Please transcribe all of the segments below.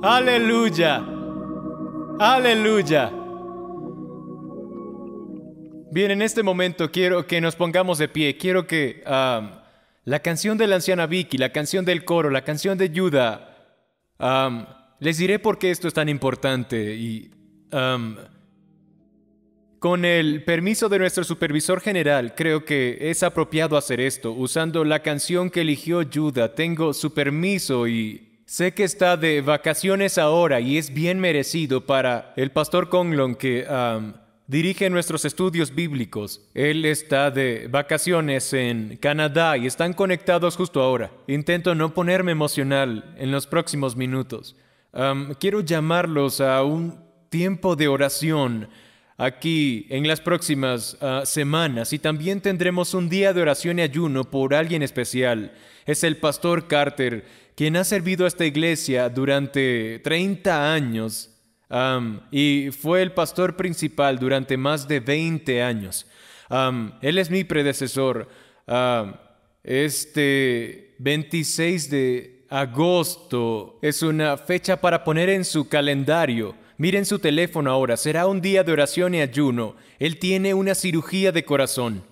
Aleluya. Aleluya. Bien, en este momento quiero que nos pongamos de pie. Quiero que la canción de la anciana Vicky, la canción del coro, la canción de Yuda, les diré por qué esto es tan importante. Y con el permiso de nuestro supervisor general, creo que es apropiado hacer esto. Usando la canción que eligió Yuda, tengo su permiso y sé que está de vacaciones ahora y es bien merecido para el pastor Conlon que dirige nuestros estudios bíblicos. Él está de vacaciones en Canadá y están conectados justo ahora. Intento no ponerme emocional en los próximos minutos. Quiero llamarlos a un tiempo de oración aquí en las próximas semanas, y también tendremos un día de oración y ayuno por alguien especial. Es el pastor Carter, quien ha servido a esta iglesia durante 30 años y fue el pastor principal durante más de 20 años. Él es mi predecesor. Este 26 de agosto es una fecha para poner en su calendario. Miren su teléfono ahora, será un día de oración y ayuno. Él tiene una cirugía de corazón.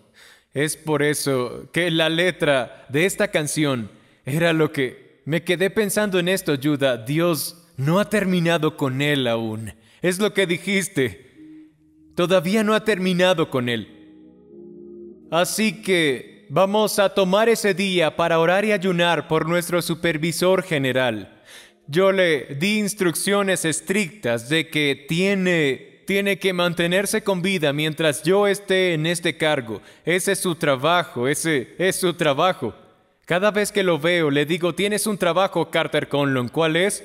Es por eso que la letra de esta canción era lo que me quedé pensando en esto, Yuda. Dios no ha terminado con él aún. Es lo que dijiste. Todavía no ha terminado con él. Así que vamos a tomar ese día para orar y ayunar por nuestro supervisor general. Yo le di instrucciones estrictas de que tiene que mantenerse con vida mientras yo esté en este cargo. Ese es su trabajo, ese es su trabajo. Cada vez que lo veo le digo, tienes un trabajo, Carter Conlon, ¿cuál es?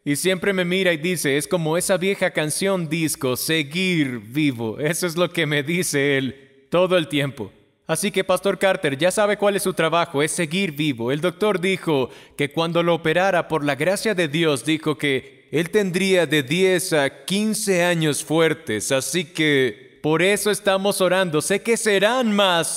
Y siempre me mira y dice, es como esa vieja canción disco, seguir vivo. Eso es lo que me dice él todo el tiempo. Así que, Pastor Carter, ya sabe cuál es su trabajo, es seguir vivo. El doctor dijo que cuando lo operara, por la gracia de Dios, dijo que él tendría de 10 a 15 años fuertes. Así que por eso estamos orando. Sé que serán más.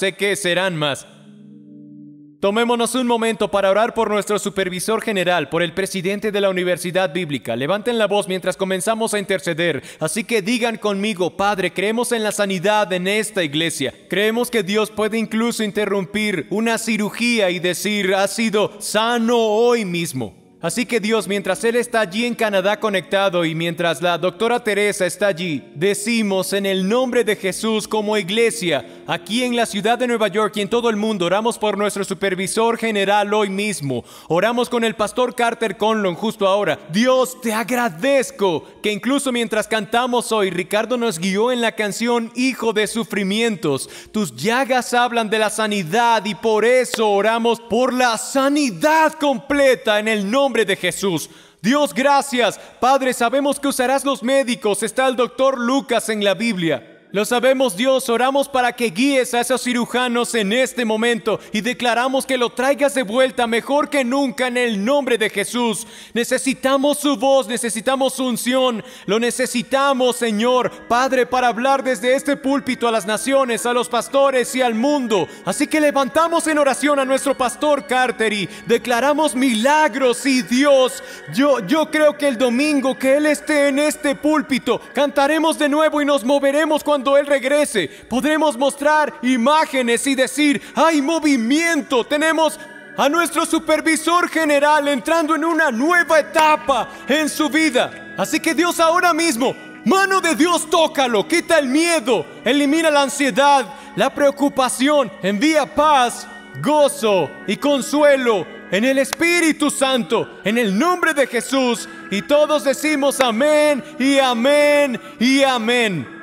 Tomémonos un momento para orar por nuestro supervisor general, por el presidente de la Universidad Bíblica. Levanten la voz mientras comenzamos a interceder. Así que digan conmigo, Padre, creemos en la sanidad en esta iglesia. Creemos que Dios puede incluso interrumpir una cirugía y decir, ha sido sano hoy mismo. Así que Dios, mientras Él está allí en Canadá conectado y mientras la doctora Teresa está allí, decimos en el nombre de Jesús como iglesia, aquí en la ciudad de Nueva York y en todo el mundo, oramos por nuestro supervisor general hoy mismo. Oramos con el pastor Carter Conlon justo ahora. Dios, te agradezco que incluso mientras cantamos hoy, Ricardo nos guió en la canción Hijo de Sufrimientos. Tus llagas hablan de la sanidad y por eso oramos por la sanidad completa en el nombre de Jesús. Dios, gracias. Padre, sabemos que usarás los médicos. Está el doctor Lucas en la Biblia. Lo sabemos, Dios. Oramos para que guíes a esos cirujanos en este momento y declaramos que lo traigas de vuelta mejor que nunca en el nombre de Jesús. Necesitamos su voz, necesitamos su unción. Lo necesitamos, Señor, Padre, para hablar desde este púlpito a las naciones, a los pastores y al mundo. Así que levantamos en oración a nuestro pastor Carter y declaramos milagros. Y Dios, yo creo que el domingo que Él esté en este púlpito, cantaremos de nuevo y nos moveremos cuando Él regrese. Podremos mostrar imágenes y decir, hay movimiento. Tenemos a nuestro supervisor general entrando en una nueva etapa en su vida. Así que Dios, ahora mismo, mano de Dios, tócalo, quita el miedo, elimina la ansiedad, la preocupación, envía paz, gozo y consuelo en el Espíritu Santo, en el nombre de Jesús. Y todos decimos amén y amén y amén.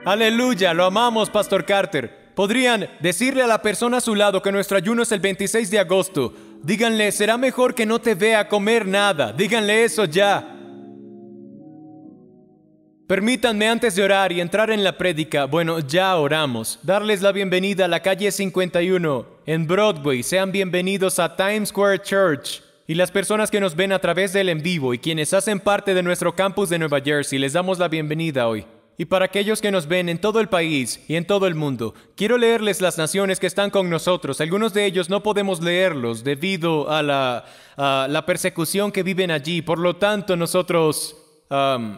Aleluya, lo amamos, Pastor Carter. ¿Podrían decirle a la persona a su lado que nuestro ayuno es el 26 de agosto? Díganle, será mejor que no te vea comer nada. Díganle eso ya. Permítanme antes de orar y entrar en la prédica, bueno, ya oramos, darles la bienvenida a la calle 51 en Broadway. Sean bienvenidos a Times Square Church. Y las personas que nos ven a través del en vivo y quienes hacen parte de nuestro campus de Nueva Jersey, les damos la bienvenida hoy. Y para aquellos que nos ven en todo el país y en todo el mundo, quiero leerles las naciones que están con nosotros. Algunos de ellos no podemos leerlos debido a la persecución que viven allí. Por lo tanto, nosotros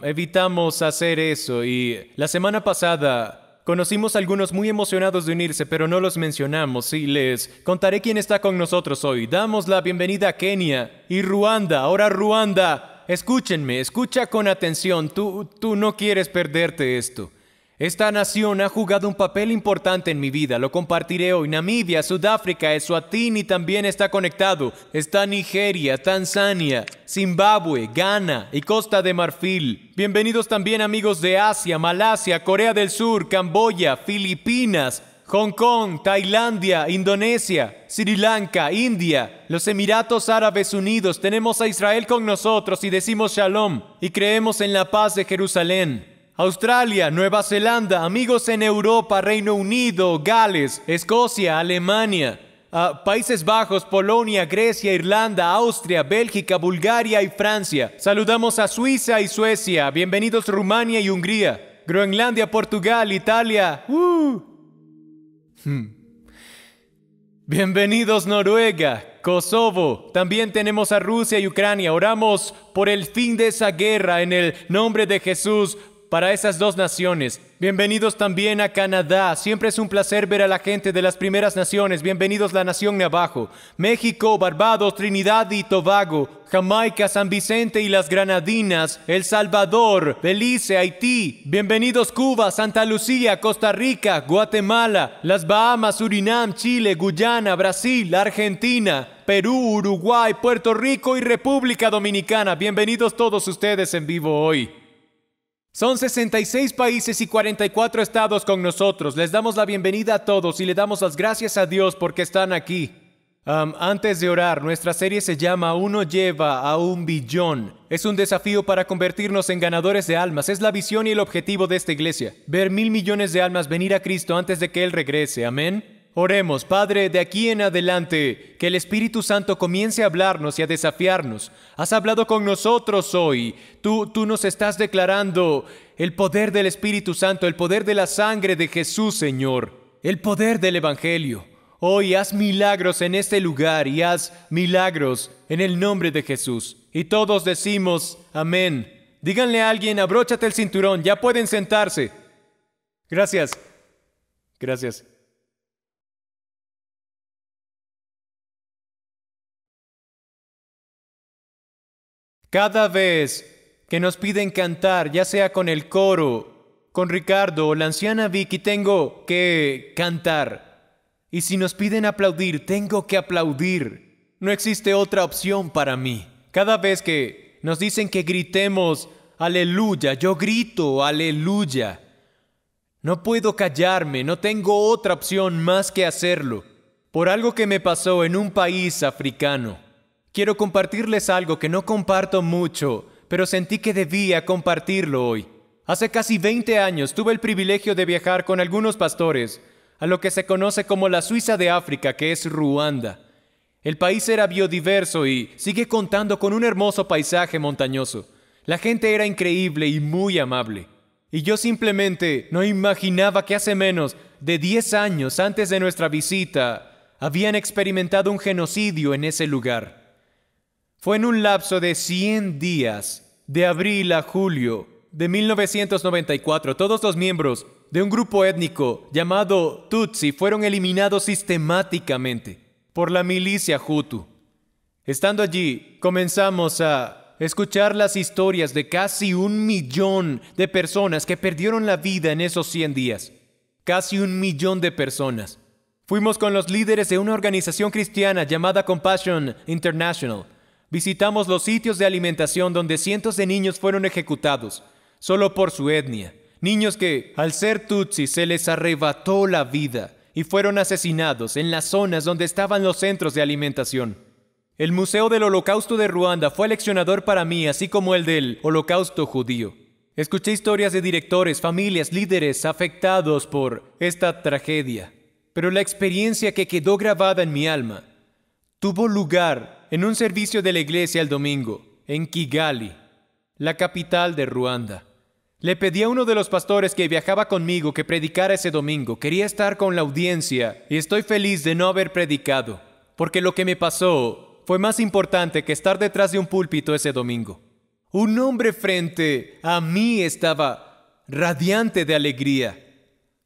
evitamos hacer eso. Y la semana pasada conocimos a algunos muy emocionados de unirse, pero no los mencionamos. Y les contaré quién está con nosotros hoy. Damos la bienvenida a Kenia y Ruanda. Ahora Ruanda. Escúchenme, escucha con atención, tú no quieres perderte esto. Esta nación ha jugado un papel importante en mi vida, lo compartiré hoy. Namibia, Sudáfrica, Eswatini también está conectado. Está Nigeria, Tanzania, Zimbabue, Ghana y Costa de Marfil. Bienvenidos también amigos de Asia, Malasia, Corea del Sur, Camboya, Filipinas, Hong Kong, Tailandia, Indonesia, Sri Lanka, India, los Emiratos Árabes Unidos. Tenemos a Israel con nosotros y decimos Shalom y creemos en la paz de Jerusalén. Australia, Nueva Zelanda, amigos en Europa, Reino Unido, Gales, Escocia, Alemania, Países Bajos, Polonia, Grecia, Irlanda, Austria, Bélgica, Bulgaria y Francia. Saludamos a Suiza y Suecia. Bienvenidos Rumania y Hungría. Groenlandia, Portugal, Italia. Bienvenidos Noruega, Kosovo. También tenemos a Rusia y Ucrania. Oramos por el fin de esa guerra en el nombre de Jesús para esas dos naciones. Bienvenidos también a Canadá. Siempre es un placer ver a la gente de las primeras naciones. Bienvenidos la nación Navajo. México, Barbados, Trinidad y Tobago, Jamaica, San Vicente y las Granadinas, El Salvador, Belice, Haití. Bienvenidos Cuba, Santa Lucía, Costa Rica, Guatemala, las Bahamas, Surinam, Chile, Guyana, Brasil, Argentina, Perú, Uruguay, Puerto Rico y República Dominicana. Bienvenidos todos ustedes en vivo hoy. Son 66 países y 44 estados con nosotros. Les damos la bienvenida a todos y le damos las gracias a Dios porque están aquí. Antes de orar, nuestra serie se llama Uno lleva a un billón. Es un desafío para convertirnos en ganadores de almas. Es la visión y el objetivo de esta iglesia. Ver 1,000 millones de almas venir a Cristo antes de que Él regrese. Amén. Oremos, Padre, de aquí en adelante, que el Espíritu Santo comience a hablarnos y a desafiarnos. Has hablado con nosotros hoy. Tú nos estás declarando el poder del Espíritu Santo, el poder de la sangre de Jesús, Señor, el poder del Evangelio. Hoy haz milagros en este lugar y haz milagros en el nombre de Jesús. Y todos decimos, amén. Díganle a alguien, abróchate el cinturón, ya pueden sentarse. Gracias. Gracias. Cada vez que nos piden cantar, ya sea con el coro, con Ricardo o la anciana Vicky, tengo que cantar. Y si nos piden aplaudir, tengo que aplaudir. No existe otra opción para mí. Cada vez que nos dicen que gritemos aleluya, yo grito aleluya. No puedo callarme, no tengo otra opción más que hacerlo. Por algo que me pasó en un país africano. Quiero compartirles algo que no comparto mucho, pero sentí que debía compartirlo hoy. Hace casi 20 años tuve el privilegio de viajar con algunos pastores a lo que se conoce como la Suiza de África, que es Ruanda. El país era biodiverso y sigue contando con un hermoso paisaje montañoso. La gente era increíble y muy amable. Y yo simplemente no imaginaba que hace menos de 10 años antes de nuestra visita habían experimentado un genocidio en ese lugar. Fue en un lapso de 100 días, de abril a julio de 1994, todos los miembros de un grupo étnico llamado Tutsi fueron eliminados sistemáticamente por la milicia Hutu. Estando allí, comenzamos a escuchar las historias de casi 1 millón de personas que perdieron la vida en esos 100 días. Casi 1 millón de personas. Fuimos con los líderes de una organización cristiana llamada Compassion International. Visitamos los sitios de alimentación donde cientos de niños fueron ejecutados, solo por su etnia. Niños que, al ser Tutsi, se les arrebató la vida y fueron asesinados en las zonas donde estaban los centros de alimentación. El Museo del Holocausto de Ruanda fue aleccionador para mí, así como el del Holocausto judío. Escuché historias de directores, familias, líderes afectados por esta tragedia. Pero la experiencia que quedó grabada en mi alma tuvo lugar en un servicio de la iglesia el domingo, en Kigali, la capital de Ruanda. Le pedí a uno de los pastores que viajaba conmigo que predicara ese domingo. Quería estar con la audiencia y estoy feliz de no haber predicado, porque lo que me pasó fue más importante que estar detrás de un púlpito ese domingo. Un hombre frente a mí estaba radiante de alegría.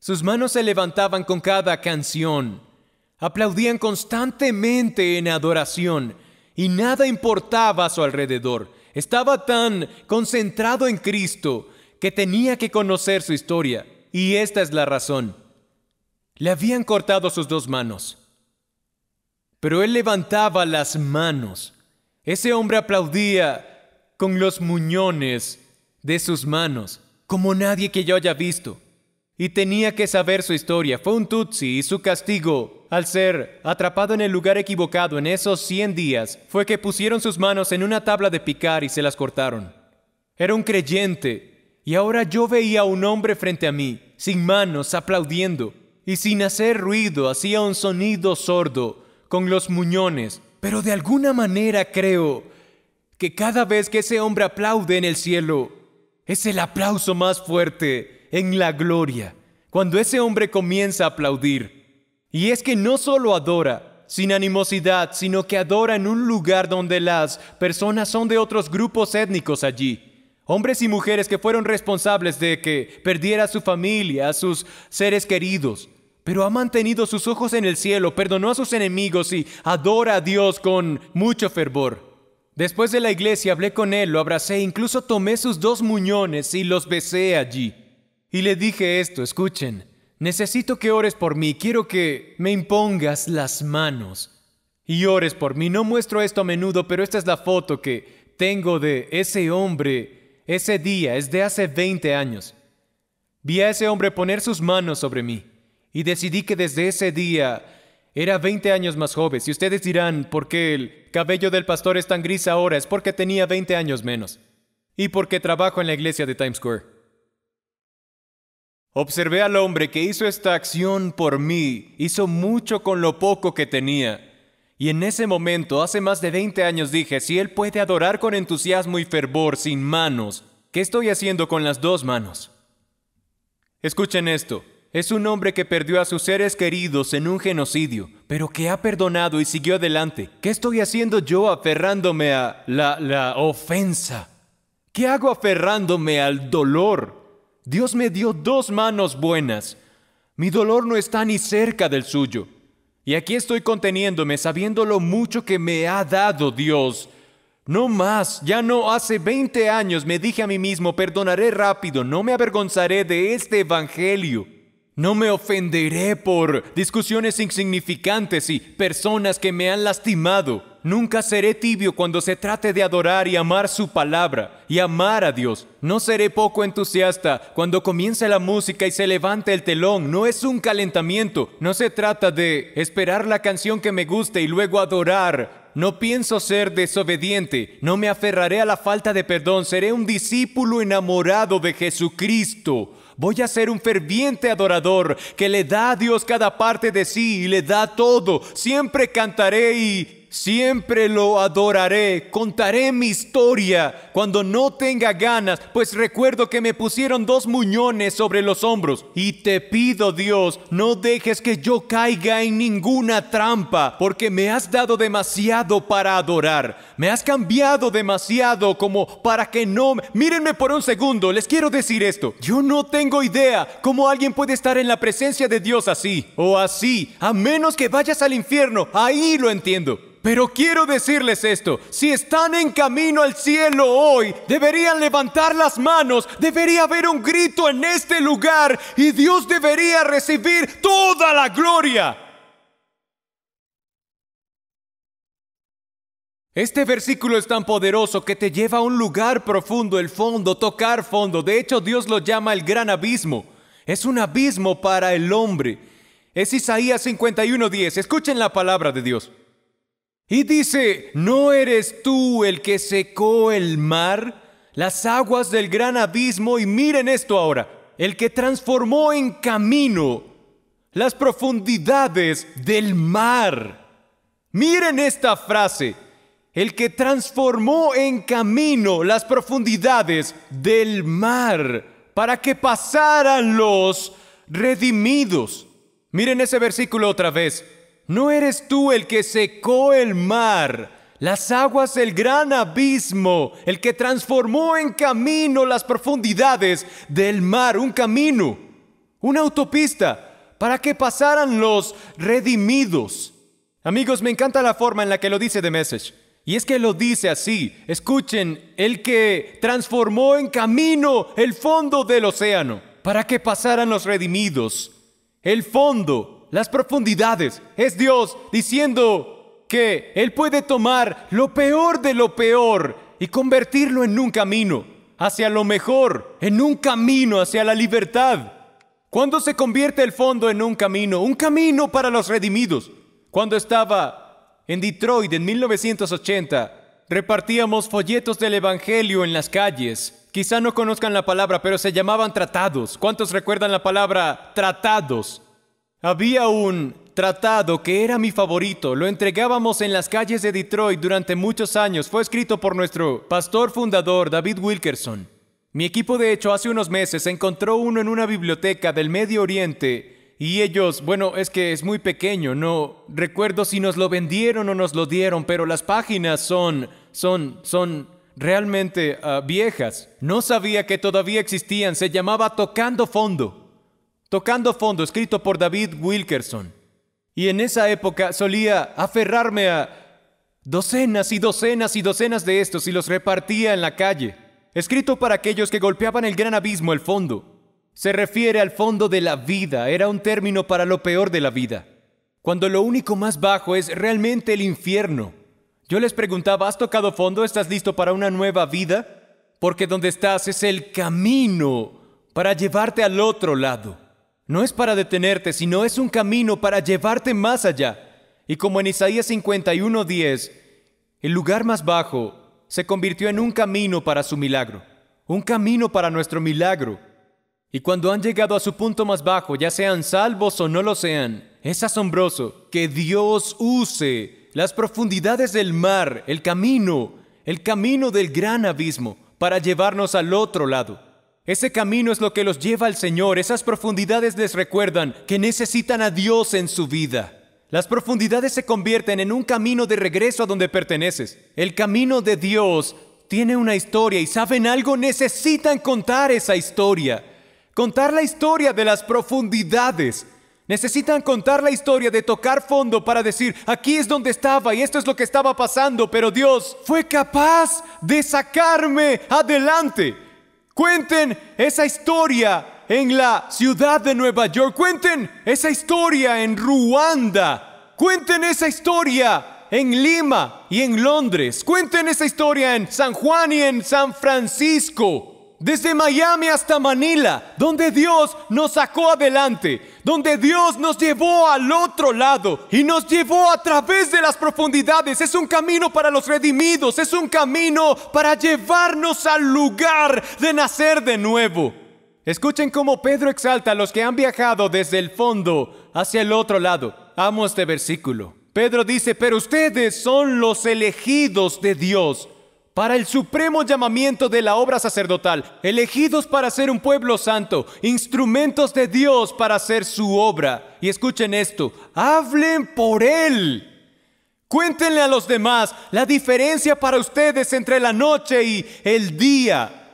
Sus manos se levantaban con cada canción. Aplaudían constantemente en adoración y nada importaba a su alrededor. Estaba tan concentrado en Cristo que tenía que conocer su historia. Y esta es la razón. Le habían cortado sus 2 manos. Pero él levantaba las manos. Ese hombre aplaudía con los muñones de sus manos, como nadie que yo haya visto. Y tenía que saber su historia. Fue un Tutsi y su castigo, al ser atrapado en el lugar equivocado en esos 100 días, fue que pusieron sus manos en una tabla de picar y se las cortaron. Era un creyente, y ahora yo veía a un hombre frente a mí, sin manos, aplaudiendo, y sin hacer ruido, hacía un sonido sordo, con los muñones. Pero de alguna manera creo que cada vez que ese hombre aplaude en el cielo, es el aplauso más fuerte en la gloria, cuando ese hombre comienza a aplaudir. Y es que no solo adora sin animosidad, sino que adora en un lugar donde las personas son de otros grupos étnicos allí. Hombres y mujeres que fueron responsables de que perdiera a su familia, a sus seres queridos. Pero ha mantenido sus ojos en el cielo, perdonó a sus enemigos y adora a Dios con mucho fervor. Después de la iglesia hablé con él, lo abracé, incluso tomé sus 2 muñones y los besé allí. Y le dije esto: escuchen, necesito que ores por mí, quiero que me impongas las manos y ores por mí. No muestro esto a menudo, pero esta es la foto que tengo de ese hombre ese día, es de hace 20 años. Vi a ese hombre poner sus manos sobre mí y decidí que desde ese día era 20 años más joven. Si ustedes dirán, ¿por qué el cabello del pastor es tan gris ahora? Es porque tenía 20 años menos y porque trabajo en la iglesia de Times Square. Observé al hombre que hizo esta acción por mí, hizo mucho con lo poco que tenía. Y en ese momento, hace más de 20 años, dije, si él puede adorar con entusiasmo y fervor sin manos, ¿qué estoy haciendo con las 2 manos? Escuchen esto. Es un hombre que perdió a sus seres queridos en un genocidio, pero que ha perdonado y siguió adelante. ¿Qué estoy haciendo yo aferrándome a la ofensa? ¿Qué hago aferrándome al dolor? Dios me dio 2 manos buenas. Mi dolor no está ni cerca del suyo. Y aquí estoy conteniéndome, sabiendo lo mucho que me ha dado Dios. No más, ya no. Hace 20 años me dije a mí mismo, perdonaré rápido, no me avergonzaré de este evangelio. No me ofenderé por discusiones insignificantes y personas que me han lastimado. Nunca seré tibio cuando se trate de adorar y amar su palabra y amar a Dios. No seré poco entusiasta cuando comience la música y se levante el telón. No es un calentamiento. No se trata de esperar la canción que me guste y luego adorar. No pienso ser desobediente. No me aferraré a la falta de perdón. Seré un discípulo enamorado de Jesucristo. Voy a ser un ferviente adorador que le da a Dios cada parte de sí y le da todo. Siempre cantaré y siempre lo adoraré. Contaré mi historia cuando no tenga ganas, pues recuerdo que me pusieron 2 muñones sobre los hombros. Y te pido, Dios, no dejes que yo caiga en ninguna trampa, porque me has dado demasiado para adorar. Me has cambiado demasiado como para que no... Mírenme por un segundo, les quiero decir esto. Yo no tengo idea cómo alguien puede estar en la presencia de Dios así o así, a menos que vayas al infierno. Ahí lo entiendo. Pero quiero decirles esto, si están en camino al cielo hoy, deberían levantar las manos, debería haber un grito en este lugar y Dios debería recibir toda la gloria. Este versículo es tan poderoso que te lleva a un lugar profundo, el fondo, tocar fondo. De hecho, Dios lo llama el gran abismo. Es un abismo para el hombre. Es Isaías 51:10. Escuchen la palabra de Dios. Y dice, ¿no eres tú el que secó el mar, las aguas del gran abismo? Y miren esto ahora, el que transformó en camino las profundidades del mar. Miren esta frase, el que transformó en camino las profundidades del mar. para que pasaran los redimidos. Miren ese versículo otra vez. ¿No eres tú el que secó el mar, las aguas del gran abismo, el que transformó en camino las profundidades del mar? Un camino, una autopista, para que pasaran los redimidos. Amigos, me encanta la forma en la que lo dice The Message. Y es que lo dice así. Escuchen, el que transformó en camino el fondo del océano, para que pasaran los redimidos. El fondo, las profundidades, es Dios diciendo que Él puede tomar lo peor de lo peor y convertirlo en un camino hacia lo mejor, en un camino hacia la libertad. ¿Cuándo se convierte el fondo en un camino? Un camino para los redimidos. Cuando estaba en Detroit en 1980, repartíamos folletos del Evangelio en las calles. Quizá no conozcan la palabra, pero se llamaban tratados. ¿Cuántos recuerdan la palabra tratados? Había un tratado que era mi favorito. Lo entregábamos en las calles de Detroit durante muchos años. Fue escrito por nuestro pastor fundador, David Wilkerson. Mi equipo, de hecho, hace unos meses encontró uno en una biblioteca del Medio Oriente. Y ellos, bueno, es que es muy pequeño. No recuerdo si nos lo vendieron o nos lo dieron, pero las páginas son realmente viejas. No sabía que todavía existían. Se llamaba Tocando Fondo. Tocando Fondo, escrito por David Wilkerson. Y en esa época solía aferrarme a docenas y docenas y docenas de estos y los repartía en la calle. Escrito para aquellos que golpeaban el gran abismo, el fondo. Se refiere al fondo de la vida. Era un término para lo peor de la vida. Cuando lo único más bajo es realmente el infierno. Yo les preguntaba, ¿has tocado fondo? ¿Estás listo para una nueva vida? Porque donde estás es el camino para llevarte al otro lado. No es para detenerte, sino es un camino para llevarte más allá. Y como en Isaías 51:10, el lugar más bajo se convirtió en un camino para su milagro. Un camino para nuestro milagro. Y cuando han llegado a su punto más bajo, ya sean salvos o no lo sean, es asombroso que Dios use las profundidades del mar, el camino del gran abismo, para llevarnos al otro lado. Ese camino es lo que los lleva al Señor. Esas profundidades les recuerdan que necesitan a Dios en su vida. Las profundidades se convierten en un camino de regreso a donde perteneces. El camino de Dios tiene una historia y ¿saben algo? Necesitan contar esa historia. Contar la historia de las profundidades. Necesitan contar la historia de tocar fondo para decir, aquí es donde estaba y esto es lo que estaba pasando, pero Dios fue capaz de sacarme adelante. Cuenten esa historia en la ciudad de Nueva York. Cuenten esa historia en Ruanda. Cuenten esa historia en Lima y en Londres. Cuenten esa historia en San Juan y en San Francisco. Desde Miami hasta Manila, donde Dios nos sacó adelante, donde Dios nos llevó al otro lado y nos llevó a través de las profundidades. Es un camino para los redimidos, es un camino para llevarnos al lugar de nacer de nuevo. Escuchen cómo Pedro exalta a los que han viajado desde el fondo hacia el otro lado. Amo este versículo. Pedro dice, pero ustedes son los elegidos de Dios para el supremo llamamiento de la obra sacerdotal, elegidos para ser un pueblo santo, instrumentos de Dios para hacer su obra. Y escuchen esto, hablen por Él. Cuéntenle a los demás la diferencia para ustedes entre la noche y el día.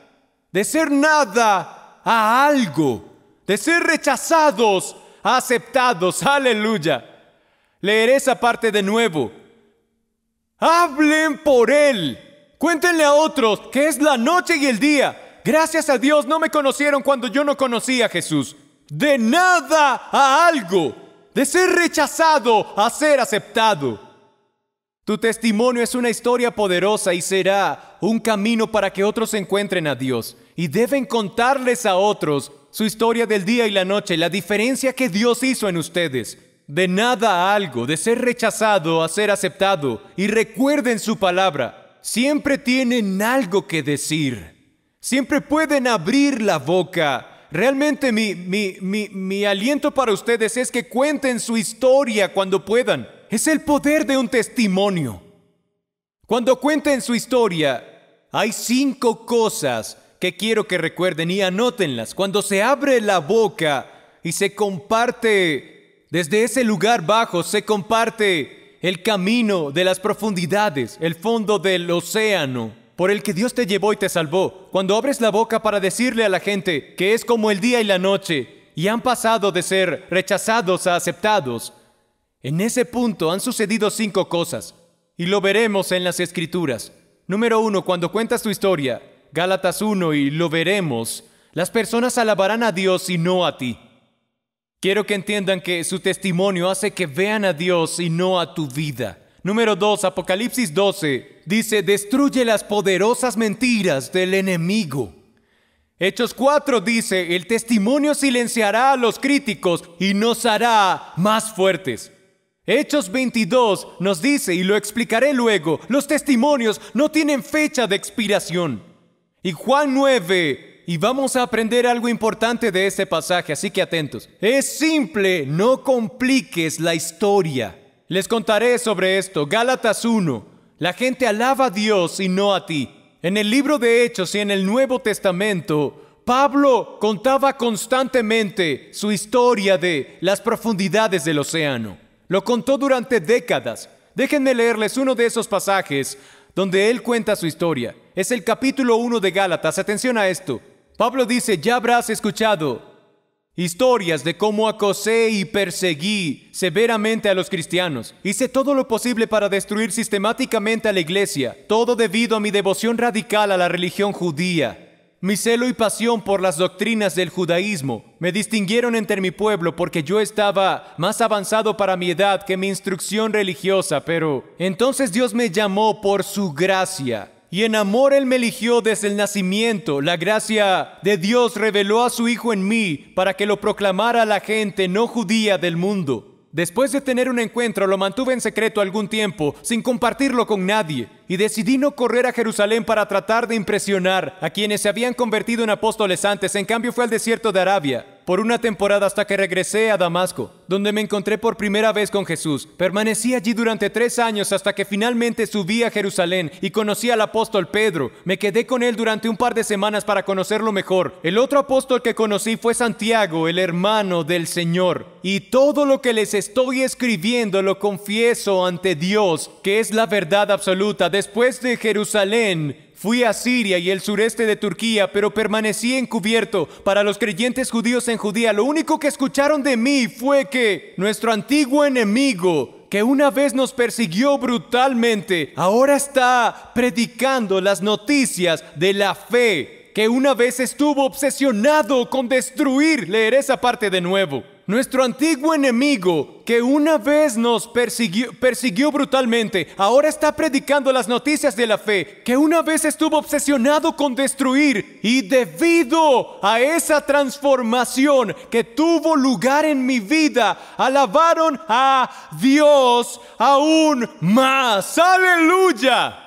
De ser nada a algo, de ser rechazados a aceptados. Aleluya. Leeré esa parte de nuevo. Hablen por Él. Cuéntenle a otros que es la noche y el día. Gracias a Dios no me conocieron cuando yo no conocía a Jesús. De nada a algo. De ser rechazado a ser aceptado. Tu testimonio es una historia poderosa y será un camino para que otros encuentren a Dios. Y deben contarles a otros su historia del día y la noche, la diferencia que Dios hizo en ustedes. De nada a algo, de ser rechazado a ser aceptado. Y recuerden su palabra. Siempre tienen algo que decir. Siempre pueden abrir la boca. Realmente mi aliento para ustedes es que cuenten su historia cuando puedan. Es el poder de un testimonio. Cuando cuenten su historia, hay 5 cosas que quiero que recuerden y anótenlas. Cuando se abre la boca y se comparte, desde ese lugar bajo, se comparte el camino de las profundidades, el fondo del océano, por el que Dios te llevó y te salvó. Cuando abres la boca para decirle a la gente que es como el día y la noche, y han pasado de ser rechazados a aceptados, en ese punto han sucedido 5 cosas, y lo veremos en las Escrituras. Número 1, cuando cuentas tu historia, Gálatas 1, y lo veremos, las personas alabarán a Dios y no a ti. Quiero que entiendan que su testimonio hace que vean a Dios y no a tu vida. Número 2, Apocalipsis 12, dice, destruye las poderosas mentiras del enemigo. Hechos 4 dice, el testimonio silenciará a los críticos y nos hará más fuertes. Hechos 22 nos dice, y lo explicaré luego, los testimonios no tienen fecha de expiración. Y Juan 9, y vamos a aprender algo importante de este pasaje, así que atentos. Es simple, no compliques la historia. Les contaré sobre esto. Gálatas 1, la gente alaba a Dios y no a ti. En el libro de Hechos y en el Nuevo Testamento, Pablo contaba constantemente su historia de las profundidades del océano. Lo contó durante décadas. Déjenme leerles uno de esos pasajes donde él cuenta su historia. Es el capítulo 1 de Gálatas. Atención a esto. Pablo dice, ya habrás escuchado historias de cómo acosé y perseguí severamente a los cristianos. Hice todo lo posible para destruir sistemáticamente a la iglesia, todo debido a mi devoción radical a la religión judía. Mi celo y pasión por las doctrinas del judaísmo me distinguieron entre mi pueblo porque yo estaba más avanzado para mi edad que mi instrucción religiosa, pero entonces Dios me llamó por su gracia. Y en amor Él me eligió desde el nacimiento. La gracia de Dios reveló a su Hijo en mí para que lo proclamara a la gente no judía del mundo. Después de tener un encuentro, lo mantuve en secreto algún tiempo, sin compartirlo con nadie, y decidí no correr a Jerusalén para tratar de impresionar a quienes se habían convertido en apóstoles antes. En cambio, fui al desierto de Arabia por una temporada hasta que regresé a Damasco, donde me encontré por primera vez con Jesús. Permanecí allí durante 3 años hasta que finalmente subí a Jerusalén y conocí al apóstol Pedro. Me quedé con él durante un par de semanas para conocerlo mejor. El otro apóstol que conocí fue Santiago, el hermano del Señor. Y todo lo que les estoy escribiendo lo confieso ante Dios, que es la verdad absoluta. Después de Jerusalén, fui a Siria y el sureste de Turquía, pero permanecí encubierto para los creyentes judíos en Judea. Lo único que escucharon de mí fue que nuestro antiguo enemigo, que una vez nos persiguió brutalmente, ahora está predicando las noticias de la fe, que una vez estuvo obsesionado con destruir. Leeré esa parte de nuevo. Nuestro antiguo enemigo, que una vez nos persiguió brutalmente, ahora está predicando las noticias de la fe, que una vez estuvo obsesionado con destruir. Y debido a esa transformación que tuvo lugar en mi vida, alabaron a Dios aún más. ¡Aleluya!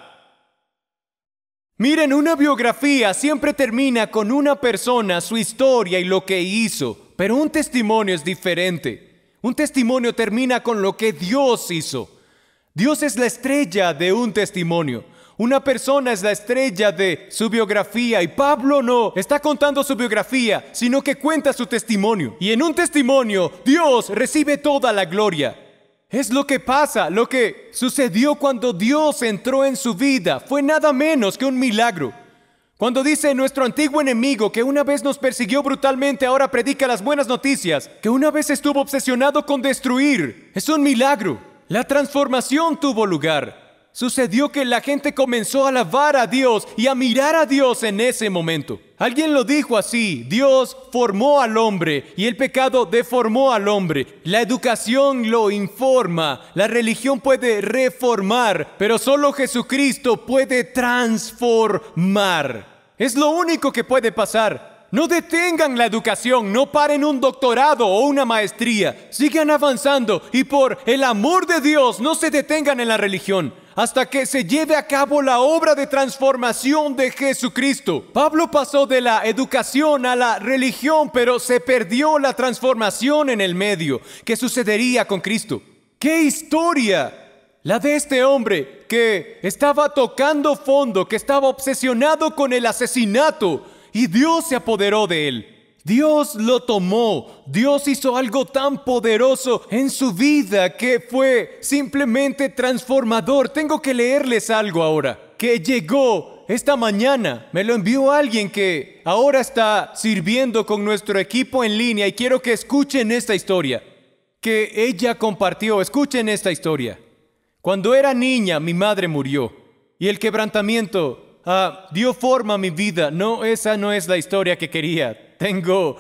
Miren, una biografía siempre termina con una persona, su historia y lo que hizo. Pero un testimonio es diferente. Un testimonio termina con lo que Dios hizo. Dios es la estrella de un testimonio. Una persona es la estrella de su biografía. Y Pablo no está contando su biografía, sino que cuenta su testimonio. Y en un testimonio, Dios recibe toda la gloria. Es lo que pasa, lo que sucedió cuando Dios entró en su vida. Fue nada menos que un milagro. Cuando dice nuestro antiguo enemigo, que una vez nos persiguió brutalmente, ahora predica las buenas noticias, que una vez estuvo obsesionado con destruir, es un milagro. La transformación tuvo lugar. Sucedió que la gente comenzó a alabar a Dios y a mirar a Dios en ese momento. Alguien lo dijo así: Dios formó al hombre y el pecado deformó al hombre. La educación lo informa, la religión puede reformar, pero solo Jesucristo puede transformar. Es lo único que puede pasar. No detengan la educación, no paren un doctorado o una maestría. Sigan avanzando y por el amor de Dios no se detengan en la religión hasta que se lleve a cabo la obra de transformación de Jesucristo. Pablo pasó de la educación a la religión, pero se perdió la transformación en el medio. ¿Qué sucedería con Cristo? ¡Qué historia! La de este hombre que estaba tocando fondo, que estaba obsesionado con el asesinato, y Dios se apoderó de él. Dios lo tomó. Dios hizo algo tan poderoso en su vida que fue simplemente transformador. Tengo que leerles algo ahora, que llegó esta mañana. Me lo envió alguien que ahora está sirviendo con nuestro equipo en línea y quiero que escuchen esta historia que ella compartió. Escuchen esta historia. Cuando era niña, mi madre murió y el quebrantamiento dio forma a mi vida. No, esa no es la historia que quería. Tengo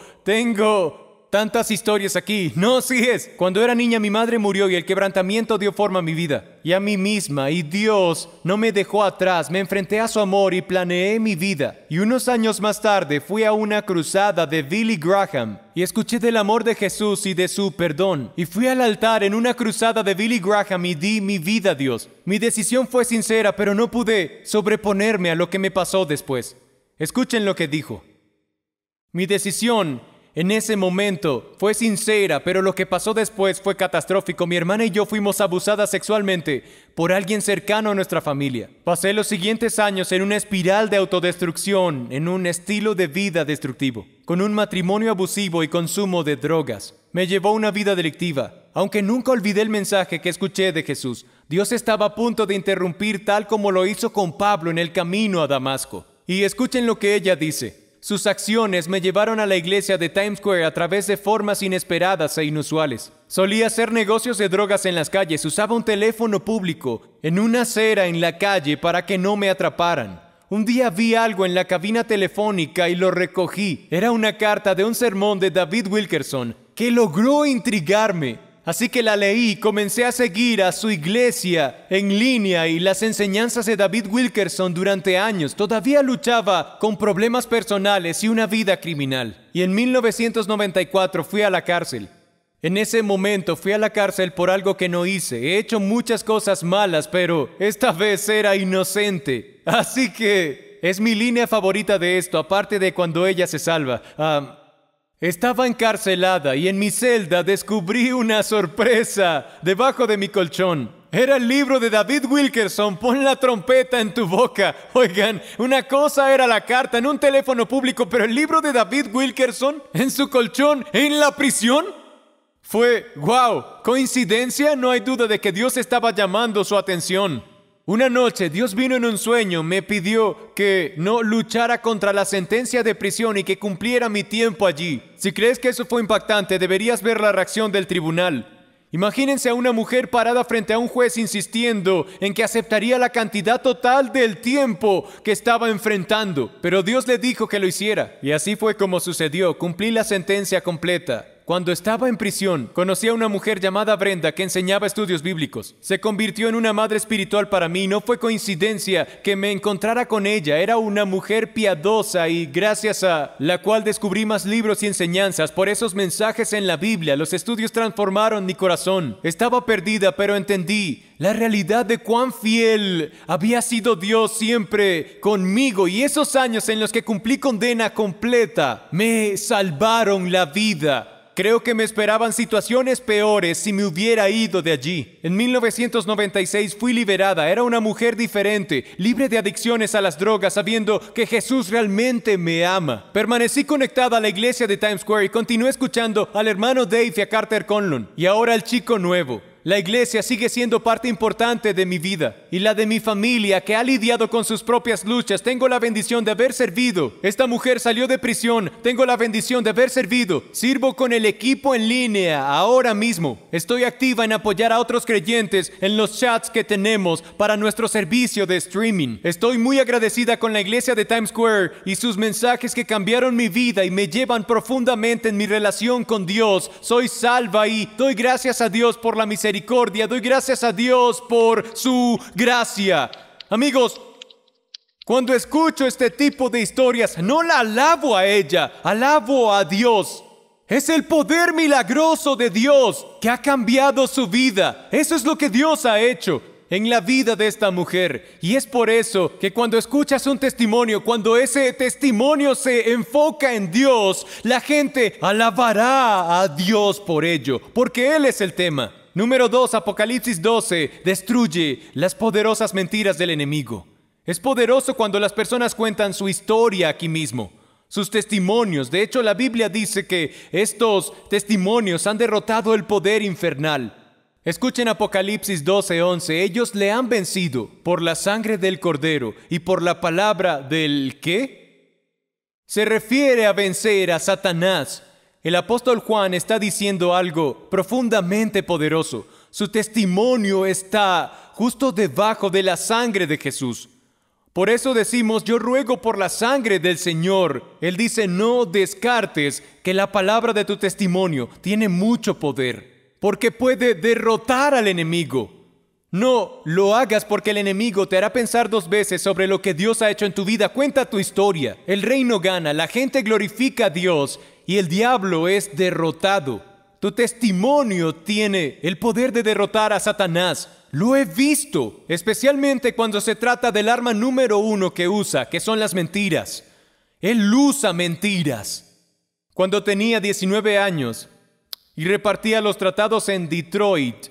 tantas historias aquí. No, sí es. Cuando era niña mi madre murió y el quebrantamiento dio forma a mi vida y a mí misma. Y Dios no me dejó atrás. Me enfrenté a su amor y planeé mi vida. Y unos años más tarde fui a una cruzada de Billy Graham y escuché del amor de Jesús y de su perdón. Y fui al altar en una cruzada de Billy Graham y di mi vida a Dios. Mi decisión fue sincera, pero no pude sobreponerme a lo que me pasó después. Escuchen lo que dijo. Mi decisión en ese momento fue sincera, pero lo que pasó después fue catastrófico. Mi hermana y yo fuimos abusadas sexualmente por alguien cercano a nuestra familia. Pasé los siguientes años en una espiral de autodestrucción, en un estilo de vida destructivo, con un matrimonio abusivo y consumo de drogas. Me llevó una vida delictiva. Aunque nunca olvidé el mensaje que escuché de Jesús, Dios estaba a punto de interrumpir tal como lo hizo con Pablo en el camino a Damasco. Y escuchen lo que ella dice. Sus acciones me llevaron a la iglesia de Times Square a través de formas inesperadas e inusuales. Solía hacer negocios de drogas en las calles, usaba un teléfono público en una acera en la calle para que no me atraparan. Un día vi algo en la cabina telefónica y lo recogí. Era una carta de un sermón de David Wilkerson que logró intrigarme. Así que la leí y comencé a seguir a su iglesia en línea y las enseñanzas de David Wilkerson durante años. Todavía luchaba con problemas personales y una vida criminal. Y en 1994 fui a la cárcel. En ese momento fui a la cárcel por algo que no hice. He hecho muchas cosas malas, pero esta vez era inocente. Así que es mi línea favorita de esto, aparte de cuando ella se salva. Estaba encarcelada y en mi celda descubrí una sorpresa debajo de mi colchón. Era el libro de David Wilkerson, Pon la trompeta en tu boca. Oigan, una cosa era la carta en un teléfono público, pero el libro de David Wilkerson en su colchón, en la prisión. Fue, wow, ¿coincidencia? No hay duda de que Dios estaba llamando su atención. Una noche Dios vino en un sueño, me pidió que no luchara contra la sentencia de prisión y que cumpliera mi tiempo allí. Si crees que eso fue impactante, deberías ver la reacción del tribunal. Imagínense a una mujer parada frente a un juez insistiendo en que aceptaría la cantidad total del tiempo que estaba enfrentando. Pero Dios le dijo que lo hiciera. Y así fue como sucedió. Cumplí la sentencia completa. Cuando estaba en prisión, conocí a una mujer llamada Brenda que enseñaba estudios bíblicos. Se convirtió en una madre espiritual para mí. No fue coincidencia que me encontrara con ella. Era una mujer piadosa y gracias a la cual descubrí más libros y enseñanzas. Por esos mensajes en la Biblia, los estudios transformaron mi corazón. Estaba perdida, pero entendí la realidad de cuán fiel había sido Dios siempre conmigo. Y esos años en los que cumplí condena completa me salvaron la vida. Creo que me esperaban situaciones peores si me hubiera ido de allí. En 1996 fui liberada. Era una mujer diferente, libre de adicciones a las drogas, sabiendo que Jesús realmente me ama. Permanecí conectada a la iglesia de Times Square y continué escuchando al hermano Dave y a Carter Conlon. Y ahora el chico nuevo. La iglesia sigue siendo parte importante de mi vida y la de mi familia que ha lidiado con sus propias luchas. Tengo la bendición de haber servido. Esta mujer salió de prisión. Tengo la bendición de haber servido. Sirvo con el equipo en línea ahora mismo. Estoy activa en apoyar a otros creyentes en los chats que tenemos para nuestro servicio de streaming. Estoy muy agradecida con la iglesia de Times Square y sus mensajes que cambiaron mi vida y me llevan profundamente en mi relación con Dios. Soy salva y doy gracias a Dios por la misericordia. Doy gracias a Dios por su gracia. Amigos, cuando escucho este tipo de historias, no la alabo a ella, alabo a Dios. Es el poder milagroso de Dios que ha cambiado su vida. Eso es lo que Dios ha hecho en la vida de esta mujer. Y es por eso que cuando escuchas un testimonio, cuando ese testimonio se enfoca en Dios, la gente alabará a Dios por ello, porque Él es el tema. Número 2, Apocalipsis 12, destruye las poderosas mentiras del enemigo. Es poderoso cuando las personas cuentan su historia aquí mismo. sus testimonios. De hecho, la Biblia dice que estos testimonios han derrotado el poder infernal. Escuchen Apocalipsis 12:11. Ellos le han vencido por la sangre del Cordero y por la palabra del ¿qué? Se refiere a vencer a Satanás. El apóstol Juan está diciendo algo profundamente poderoso. Su testimonio está justo debajo de la sangre de Jesús. Por eso decimos, yo ruego por la sangre del Señor. Él dice, no descartes que la palabra de tu testimonio tiene mucho poder, porque puede derrotar al enemigo. No lo hagas porque el enemigo te hará pensar 2 veces sobre lo que Dios ha hecho en tu vida. Cuenta tu historia. El reino gana, la gente glorifica a Dios y el diablo es derrotado. Tu testimonio tiene el poder de derrotar a Satanás. Lo he visto, especialmente cuando se trata del arma número 1 que usa, que son las mentiras. Él usa mentiras. Cuando tenía 19 años y repartía los tratados en Detroit,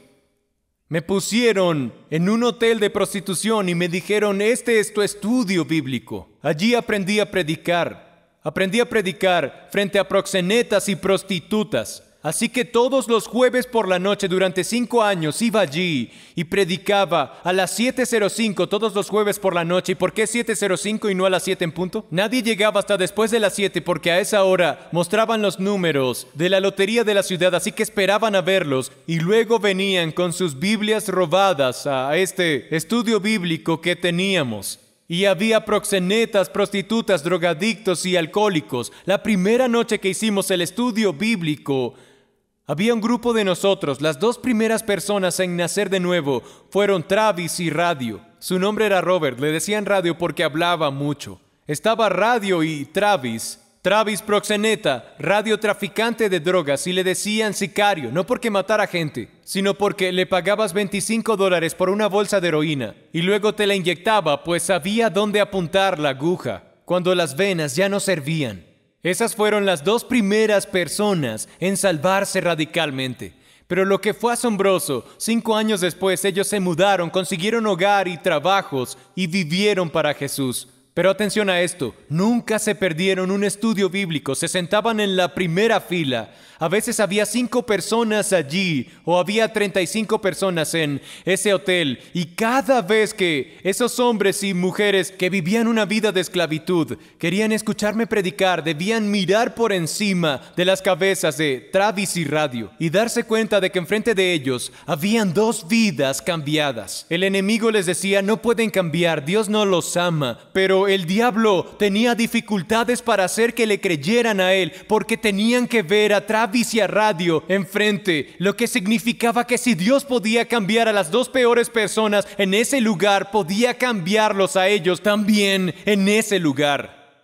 me pusieron en un hotel de prostitución y me dijeron, este es tu estudio bíblico. Allí aprendí a predicar. Aprendí a predicar frente a proxenetas y prostitutas. Así que todos los jueves por la noche durante 5 años iba allí y predicaba a las 7:05 todos los jueves por la noche. ¿Y por qué 7:05 y no a las 7 en punto? Nadie llegaba hasta después de las 7 porque a esa hora mostraban los números de la lotería de la ciudad, así que esperaban a verlos y luego venían con sus Biblias robadas a este estudio bíblico que teníamos. Y había proxenetas, prostitutas, drogadictos y alcohólicos. La primera noche que hicimos el estudio bíblico, había un grupo de nosotros. Las 2 primeras personas en nacer de nuevo fueron Travis y Radio. Su nombre era Robert, le decían Radio porque hablaba mucho. Estaba Radio y Travis. Travis proxeneta, Radio traficante de drogas, y le decían sicario, no porque matara gente, sino porque le pagabas $25 por una bolsa de heroína y luego te la inyectaba, pues sabía dónde apuntar la aguja cuando las venas ya no servían. Esas fueron las 2 primeras personas en salvarse radicalmente. Pero lo que fue asombroso, 5 años después ellos se mudaron, consiguieron hogar y trabajos y vivieron para Jesús. Pero atención a esto, nunca se perdieron un estudio bíblico, se sentaban en la primera fila. A veces había 5 personas allí o había 35 personas en ese hotel. Y cada vez que esos hombres y mujeres que vivían una vida de esclavitud querían escucharme predicar, debían mirar por encima de las cabezas de Travis y Radio y darse cuenta de que enfrente de ellos habían 2 vidas cambiadas. El enemigo les decía, no pueden cambiar, Dios no los ama, pero el diablo tenía dificultades para hacer que le creyeran a él porque tenían que ver a Travis y a Radio enfrente, lo que significaba que si Dios podía cambiar a las 2 peores personas en ese lugar, podía cambiarlos a ellos también en ese lugar.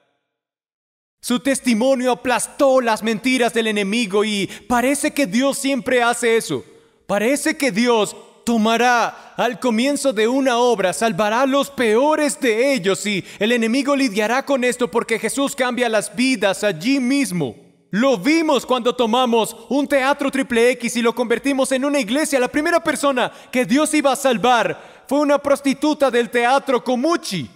Su testimonio aplastó las mentiras del enemigo y parece que Dios siempre hace eso. Parece que Dios tomará al comienzo de una obra, salvará a los peores de ellos y el enemigo lidiará con esto porque Jesús cambia las vidas allí mismo. Lo vimos cuando tomamos un teatro XXX y lo convertimos en una iglesia. La primera persona que Dios iba a salvar fue una prostituta del teatro Comuchi.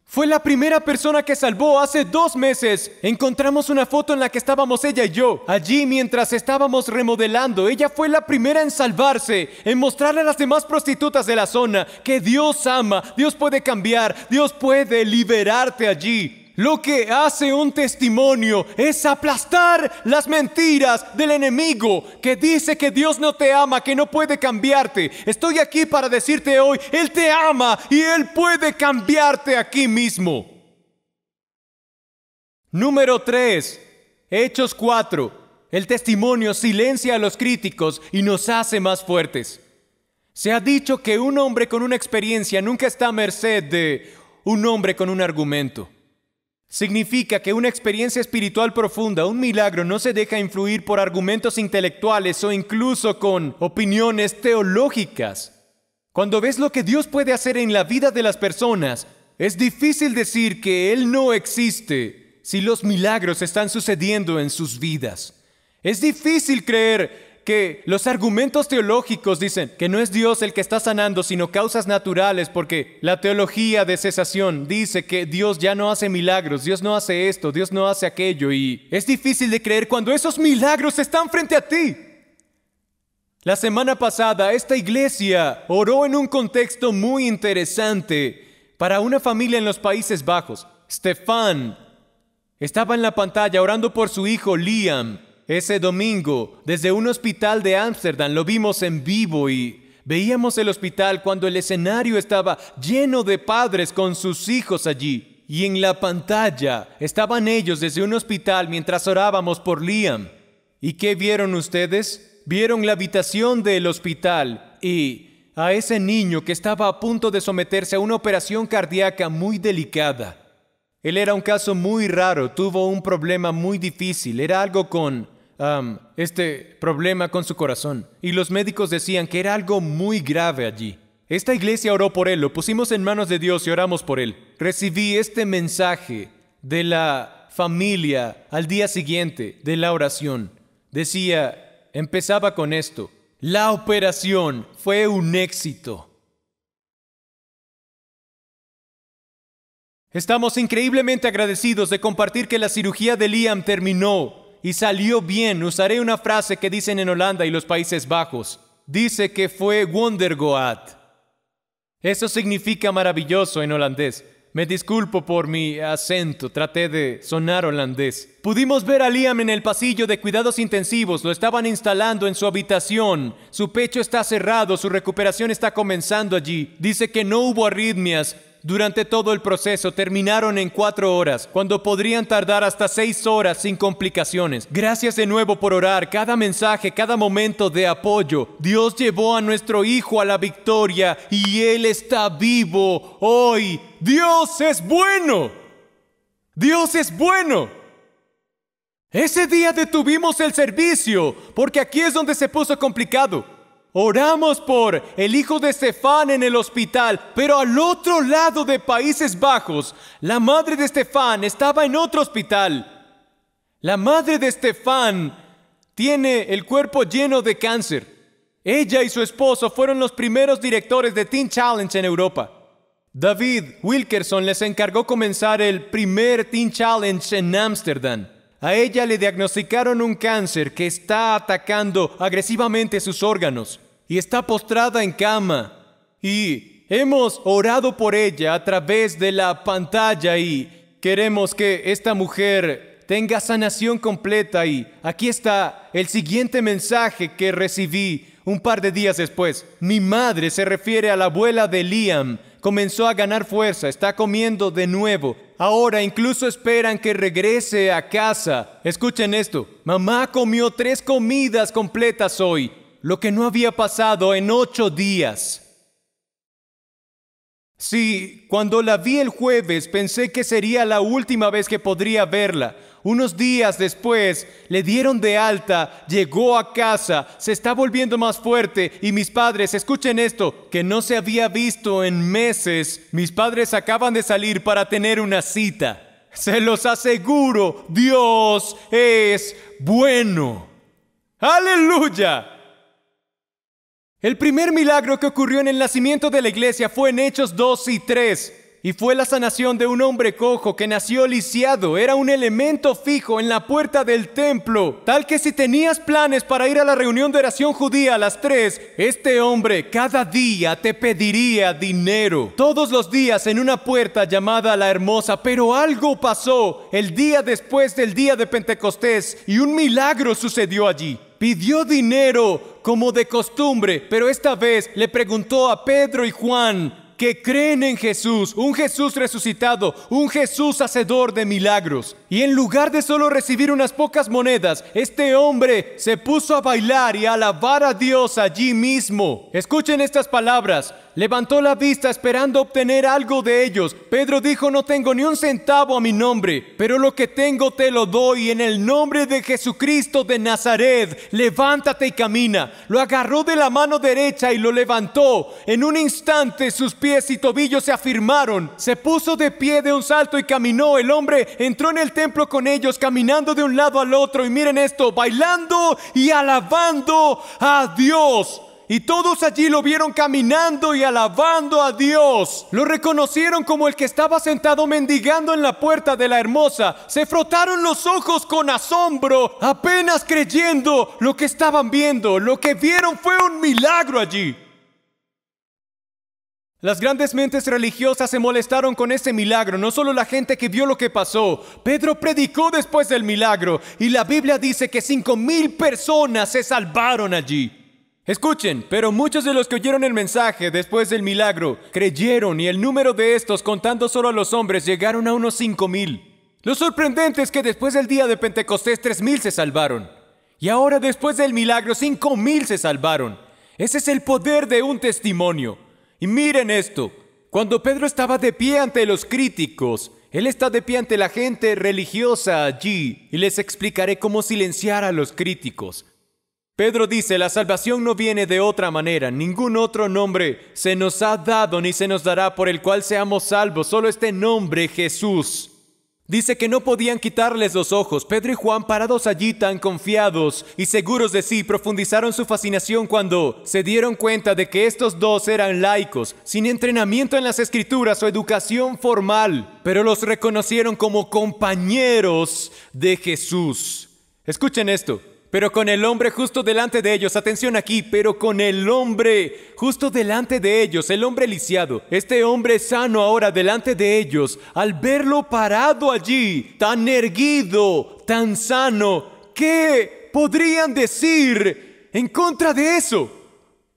Fue la primera persona que salvó. Hace 2 meses encontramos una foto en la que estábamos ella y yo. Allí mientras estábamos remodelando, ella fue la primera en salvarse, en mostrarle a las demás prostitutas de la zona que Dios ama, Dios puede cambiar, Dios puede liberarte allí. Lo que hace un testimonio es aplastar las mentiras del enemigo que dice que Dios no te ama, que no puede cambiarte. Estoy aquí para decirte hoy, Él te ama y Él puede cambiarte aquí mismo. Número 3, Hechos 4. El testimonio silencia a los críticos y nos hace más fuertes. Se ha dicho que un hombre con una experiencia nunca está a merced de un hombre con un argumento. Significa que una experiencia espiritual profunda, un milagro, no se deja influir por argumentos intelectuales o incluso con opiniones teológicas. Cuando ves lo que Dios puede hacer en la vida de las personas, es difícil decir que Él no existe si los milagros están sucediendo en sus vidas. Es difícil creer que los argumentos teológicos dicen que no es Dios el que está sanando, sino causas naturales, porque la teología de cesación dice que Dios ya no hace milagros, Dios no hace esto, Dios no hace aquello, y es difícil de creer cuando esos milagros están frente a ti. La semana pasada, esta iglesia oró en un contexto muy interesante para una familia en los Países Bajos. Stefan estaba en la pantalla orando por su hijo Liam. Ese domingo, desde un hospital de Ámsterdam, lo vimos en vivo y veíamos el hospital cuando el escenario estaba lleno de padres con sus hijos allí. Y en la pantalla estaban ellos desde un hospital mientras orábamos por Liam. ¿Y qué vieron ustedes? Vieron la habitación del hospital y a ese niño que estaba a punto de someterse a una operación cardíaca muy delicada. Él era un caso muy raro, tuvo un problema muy difícil, era algo con problema con su corazón. Y los médicos decían que era algo muy grave allí. Esta iglesia oró por él, lo pusimos en manos de Dios y oramos por él. Recibí este mensaje de la familia al día siguiente de la oración. Empezaba con esto: la operación fue un éxito. Estamos increíblemente agradecidos de compartir que la cirugía de Liam terminó y salió bien. Usaré una frase que dicen en Holanda y los Países Bajos. Dice que fue wondergoed. Eso significa maravilloso en holandés. Me disculpo por mi acento, traté de sonar holandés. Pudimos ver a Liam en el pasillo de cuidados intensivos, lo estaban instalando en su habitación. Su pecho está cerrado, su recuperación está comenzando allí. Dice que no hubo arritmias durante todo el proceso, terminaron en 4 horas, cuando podrían tardar hasta 6 horas sin complicaciones. Gracias de nuevo por orar, cada mensaje, cada momento de apoyo. Dios llevó a nuestro hijo a la victoria y Él está vivo hoy. Dios es bueno. Dios es bueno. Ese día detuvimos el servicio, porque aquí es donde se puso complicado. Oramos por el hijo de Stefan en el hospital, pero al otro lado de Países Bajos, la madre de Stefan estaba en otro hospital. La madre de Stefan tiene el cuerpo lleno de cáncer. Ella y su esposo fueron los primeros directores de Teen Challenge en Europa. David Wilkerson les encargó comenzar el primer Teen Challenge en Ámsterdam. A ella le diagnosticaron un cáncer que está atacando agresivamente sus órganos y está postrada en cama. Y hemos orado por ella a través de la pantalla y queremos que esta mujer tenga sanación completa. Y aquí está el siguiente mensaje que recibí un par de días después. Mi madre, se refiere a la abuela de Liam, comenzó a ganar fuerza, está comiendo de nuevo. Ahora incluso esperan que regrese a casa. Escuchen esto. Mamá comió 3 comidas completas hoy, lo que no había pasado en 8 días. Sí, cuando la vi el jueves pensé que sería la última vez que podría verla. Unos días después le dieron de alta, llegó a casa, se está volviendo más fuerte y mis padres, escuchen esto, que no se había visto en meses. Mis padres acaban de salir para tener una cita. Se los aseguro, Dios es bueno. ¡Aleluya! El primer milagro que ocurrió en el nacimiento de la iglesia fue en Hechos 2 y 3. Y fue la sanación de un hombre cojo que nació lisiado. Era un elemento fijo en la puerta del templo, tal que si tenías planes para ir a la reunión de oración judía a las 3, este hombre cada día te pediría dinero. Todos los días en una puerta llamada La Hermosa. Pero algo pasó el día después del día de Pentecostés y un milagro sucedió allí. Pidió dinero como de costumbre, pero esta vez le preguntó a Pedro y Juan, que creen en Jesús, un Jesús resucitado, un Jesús hacedor de milagros. Y en lugar de solo recibir unas pocas monedas, este hombre se puso a bailar y a alabar a Dios allí mismo. Escuchen estas palabras. levantó la vista esperando obtener algo de ellos. Pedro dijo: no tengo ni un centavo a mi nombre, pero lo que tengo te lo doy. En el nombre de Jesucristo de Nazaret, levántate y camina. Lo agarró de la mano derecha y lo levantó. En un instante sus pies y tobillos se afirmaron. Se puso de pie de un salto y caminó. El hombre entró en el templo con ellos, caminando de un lado al otro. Y miren esto, bailando y alabando a Dios. Y todos allí lo vieron caminando y alabando a Dios. Lo reconocieron como el que estaba sentado mendigando en la puerta de la Hermosa. Se frotaron los ojos con asombro, apenas creyendo lo que estaban viendo. Lo que vieron fue un milagro allí. Las grandes mentes religiosas se molestaron con ese milagro, no solo la gente que vio lo que pasó. Pedro predicó después del milagro y la Biblia dice que 5,000 personas se salvaron allí. Escuchen, pero muchos de los que oyeron el mensaje después del milagro creyeron, y el número de estos, contando solo a los hombres, llegaron a unos 5,000. Lo sorprendente es que después del día de Pentecostés 3,000 se salvaron. Y ahora después del milagro 5,000 se salvaron. Ese es el poder de un testimonio. Y miren esto, cuando Pedro estaba de pie ante los críticos, él está de pie ante la gente religiosa allí, y les explicaré cómo silenciar a los críticos. Pedro dice: la salvación no viene de otra manera, ningún otro nombre se nos ha dado ni se nos dará por el cual seamos salvos, solo este nombre, Jesús. Dice que no podían quitarles los ojos. Pedro y Juan, parados allí tan confiados y seguros de sí, profundizaron su fascinación cuando se dieron cuenta de que estos dos eran laicos, sin entrenamiento en las Escrituras o educación formal, pero los reconocieron como compañeros de Jesús. Escuchen esto. Pero con el hombre justo delante de ellos, atención aquí, pero con el hombre justo delante de ellos, el hombre lisiado, este hombre sano ahora delante de ellos, al verlo parado allí, tan erguido, tan sano, ¿qué podrían decir en contra de eso?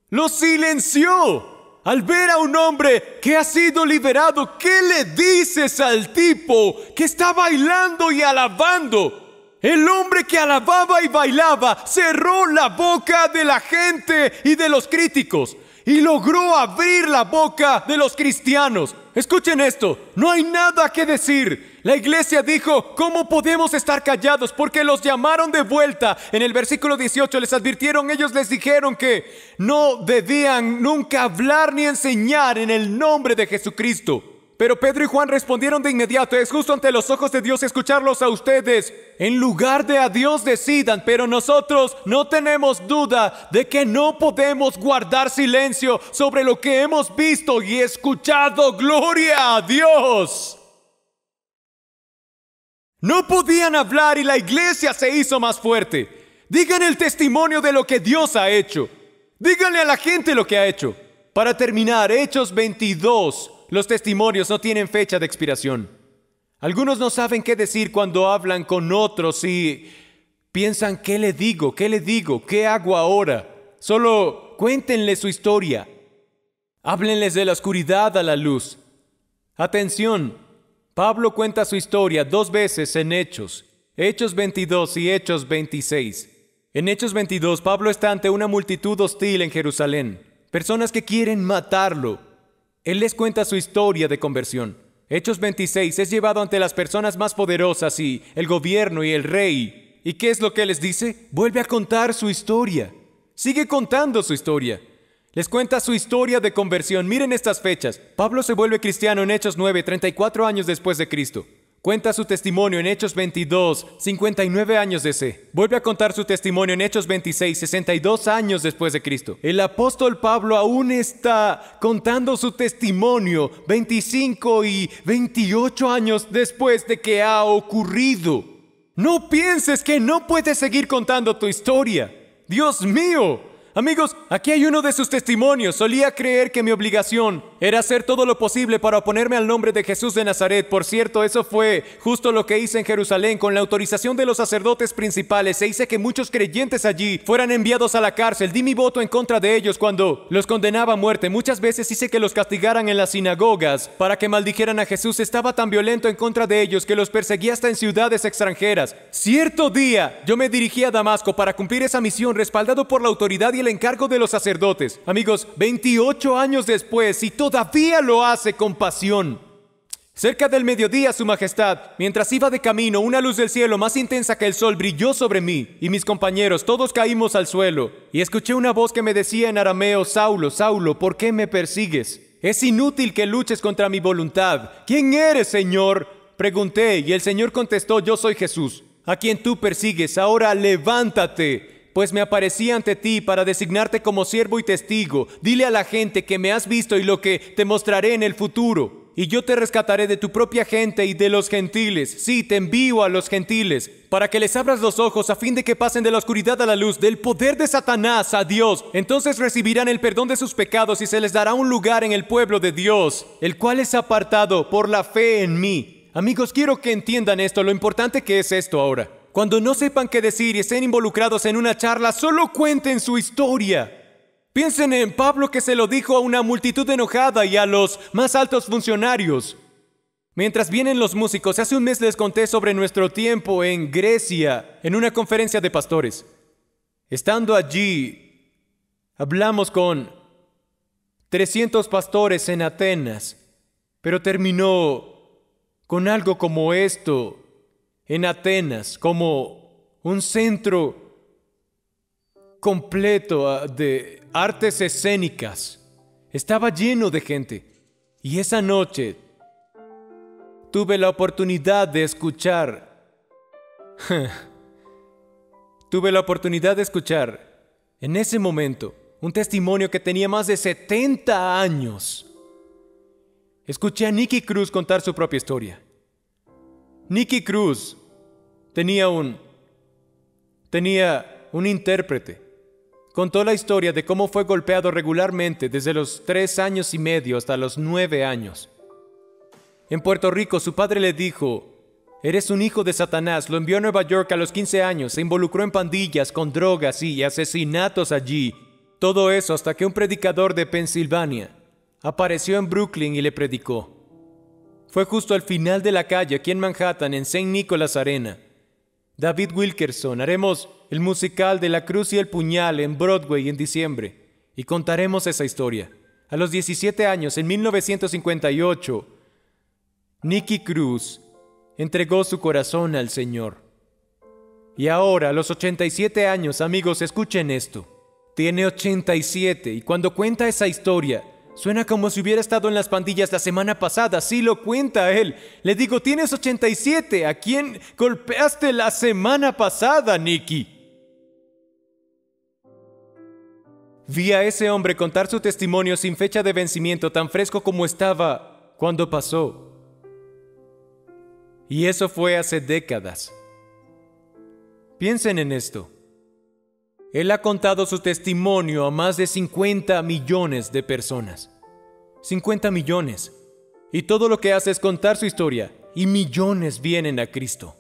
Lo silenció. Al ver a un hombre que ha sido liberado, ¿qué le dices al tipo que está bailando y alabando? El hombre que alababa y bailaba cerró la boca de la gente y de los críticos y logró abrir la boca de los cristianos. Escuchen esto, no hay nada que decir. La iglesia dijo: ¿cómo podemos estar callados? Porque los llamaron de vuelta. En el versículo 18 les advirtieron, ellos les dijeron que no debían nunca hablar ni enseñar en el nombre de Jesucristo. Pero Pedro y Juan respondieron de inmediato: es justo ante los ojos de Dios escucharlos a ustedes. En lugar de a Dios decidan, pero nosotros no tenemos duda de que no podemos guardar silencio sobre lo que hemos visto y escuchado. ¡Gloria a Dios! No podían hablar y la iglesia se hizo más fuerte. Digan el testimonio de lo que Dios ha hecho. Díganle a la gente lo que ha hecho. Para terminar, Hechos 22. Los testimonios no tienen fecha de expiración. Algunos no saben qué decir cuando hablan con otros y piensan: ¿qué le digo? ¿Qué le digo? ¿Qué hago ahora? Solo cuéntenle su historia. Háblenles de la oscuridad a la luz. Atención, Pablo cuenta su historia 2 veces en Hechos. Hechos 22 y Hechos 26. En Hechos 22, Pablo está ante una multitud hostil en Jerusalén. Personas que quieren matarlo. Él les cuenta su historia de conversión. Hechos 26 es llevado ante las personas más poderosas y el gobierno y el rey. ¿Y qué es lo que les dice? Vuelve a contar su historia. Sigue contando su historia. Les cuenta su historia de conversión. Miren estas fechas. Pablo se vuelve cristiano en Hechos 9, 34 años después de Cristo. Cuenta su testimonio en Hechos 22, 59 años DC. Vuelve a contar su testimonio en Hechos 26, 62 años después de Cristo. El apóstol Pablo aún está contando su testimonio 25 y 28 años después de que ha ocurrido. No pienses que no puedes seguir contando tu historia. ¡Dios mío! Amigos, aquí hay uno de sus testimonios. Solía creer que mi obligación era hacer todo lo posible para oponerme al nombre de Jesús de Nazaret. Por cierto, eso fue justo lo que hice en Jerusalén con la autorización de los sacerdotes principales. E hice que muchos creyentes allí fueran enviados a la cárcel. Di mi voto en contra de ellos cuando los condenaba a muerte. Muchas veces hice que los castigaran en las sinagogas para que maldijeran a Jesús. Estaba tan violento en contra de ellos que los perseguía hasta en ciudades extranjeras. Cierto día, yo me dirigí a Damasco para cumplir esa misión, respaldado por la autoridad y el encargo de los sacerdotes. Amigos, 28 años después y todavía lo hace con pasión. Cerca del mediodía, Su Majestad, mientras iba de camino, una luz del cielo más intensa que el sol brilló sobre mí y mis compañeros, todos caímos al suelo. Y escuché una voz que me decía en arameo: Saulo, Saulo, ¿por qué me persigues? Es inútil que luches contra mi voluntad. ¿Quién eres, Señor? Pregunté, y el Señor contestó: yo soy Jesús, a quien tú persigues. Ahora levántate, pues me aparecí ante ti para designarte como siervo y testigo. Dile a la gente que me has visto y lo que te mostraré en el futuro. Y yo te rescataré de tu propia gente y de los gentiles. Sí, te envío a los gentiles, para que les abras los ojos a fin de que pasen de la oscuridad a la luz, del poder de Satanás a Dios. Entonces recibirán el perdón de sus pecados y se les dará un lugar en el pueblo de Dios, el cual es apartado por la fe en mí. Amigos, quiero que entiendan esto, lo importante que es esto ahora. Cuando no sepan qué decir y estén involucrados en una charla, solo cuenten su historia. Piensen en Pablo, que se lo dijo a una multitud enojada y a los más altos funcionarios. Mientras vienen los músicos, hace un mes les conté sobre nuestro tiempo en Grecia, en una conferencia de pastores. Estando allí, hablamos con 300 pastores en Atenas, pero terminó con algo como esto en Atenas, como un centro completo de artes escénicas. Estaba lleno de gente. Y esa noche tuve la oportunidad de escuchar en ese momento un testimonio que tenía más de 70 años. Escuché a Nicky Cruz contar su propia historia. Nicky Cruz tenía un intérprete. Contó la historia de cómo fue golpeado regularmente desde los 3 años y medio hasta los 9 años. En Puerto Rico, su padre le dijo: eres un hijo de Satanás. Lo envió a Nueva York a los 15 años. Se involucró en pandillas, con drogas y asesinatos allí. Todo eso hasta que un predicador de Pensilvania apareció en Brooklyn y le predicó. Fue justo al final de la calle, aquí en Manhattan, en St. Nicholas Arena. David Wilkerson, haremos el musical de La Cruz y el Puñal en Broadway en diciembre y contaremos esa historia. A los 17 años, en 1958, Nicky Cruz entregó su corazón al Señor. Y ahora, a los 87 años, amigos, escuchen esto. Tiene 87 y cuando cuenta esa historia, suena como si hubiera estado en las pandillas la semana pasada. Sí lo cuenta él. Le digo: tienes 87. ¿A quién golpeaste la semana pasada, Nicky? Vi a ese hombre contar su testimonio sin fecha de vencimiento, tan fresco como estaba cuando pasó. Y eso fue hace décadas. Piensen en esto. Él ha contado su testimonio a más de 50 millones de personas. 50 millones. Y todo lo que hace es contar su historia, y millones vienen a Cristo.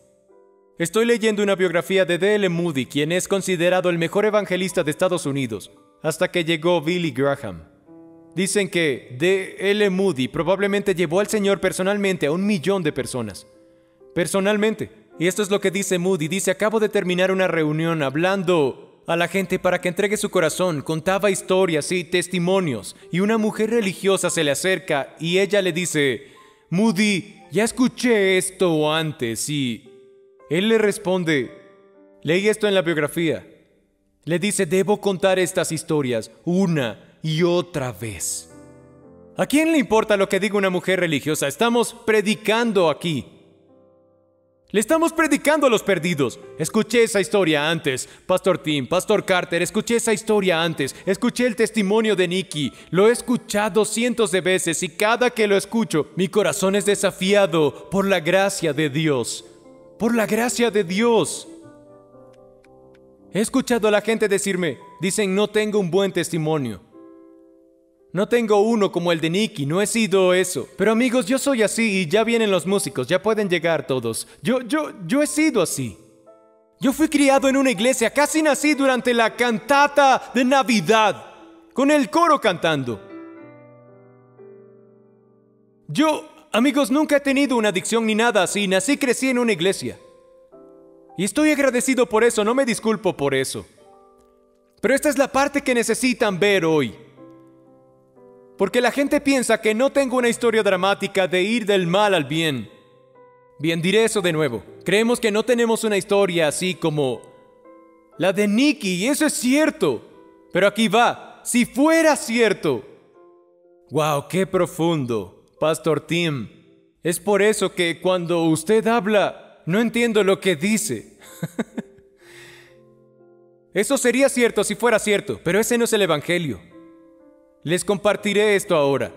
Estoy leyendo una biografía de D.L. Moody, quien es considerado el mejor evangelista de Estados Unidos, hasta que llegó Billy Graham. Dicen que D.L. Moody probablemente llevó al Señor personalmente a 1 millón de personas. Personalmente. Y esto es lo que dice Moody. Dice: acabo de terminar una reunión hablando a la gente para que entregue su corazón. Contaba historias y testimonios. Y una mujer religiosa se le acerca y ella le dice: Moody, ya escuché esto antes. Y él le responde: leí esto en la biografía. Le dice: debo contar estas historias una y otra vez. ¿A quién le importa lo que diga una mujer religiosa? Estamos predicando aquí. Le estamos predicando a los perdidos. Escuché esa historia antes, Pastor Tim, Pastor Carter, escuché esa historia antes. Escuché el testimonio de Nicky. Lo he escuchado cientos de veces y cada que lo escucho, mi corazón es desafiado por la gracia de Dios. Por la gracia de Dios. He escuchado a la gente decirme, dicen: no tengo un buen testimonio. No tengo uno como el de Nicky, no he sido eso. Pero amigos, yo soy así y ya vienen los músicos, ya pueden llegar todos. Yo he sido así. Yo fui criado en una iglesia, casi nací durante la cantata de Navidad, con el coro cantando. Yo, amigos, nunca he tenido una adicción ni nada así, crecí en una iglesia. Y estoy agradecido por eso, no me disculpo por eso. Pero esta es la parte que necesitan ver hoy. Porque la gente piensa que no tengo una historia dramática de ir del mal al bien. Bien, diré eso de nuevo. Creemos que no tenemos una historia así como la de Nicky, y eso es cierto. Pero aquí va, si fuera cierto. ¡Wow! ¡Qué profundo, Pastor Tim! Es por eso que cuando usted habla, no entiendo lo que dice. Eso sería cierto si fuera cierto, pero ese no es el Evangelio. Les compartiré esto ahora.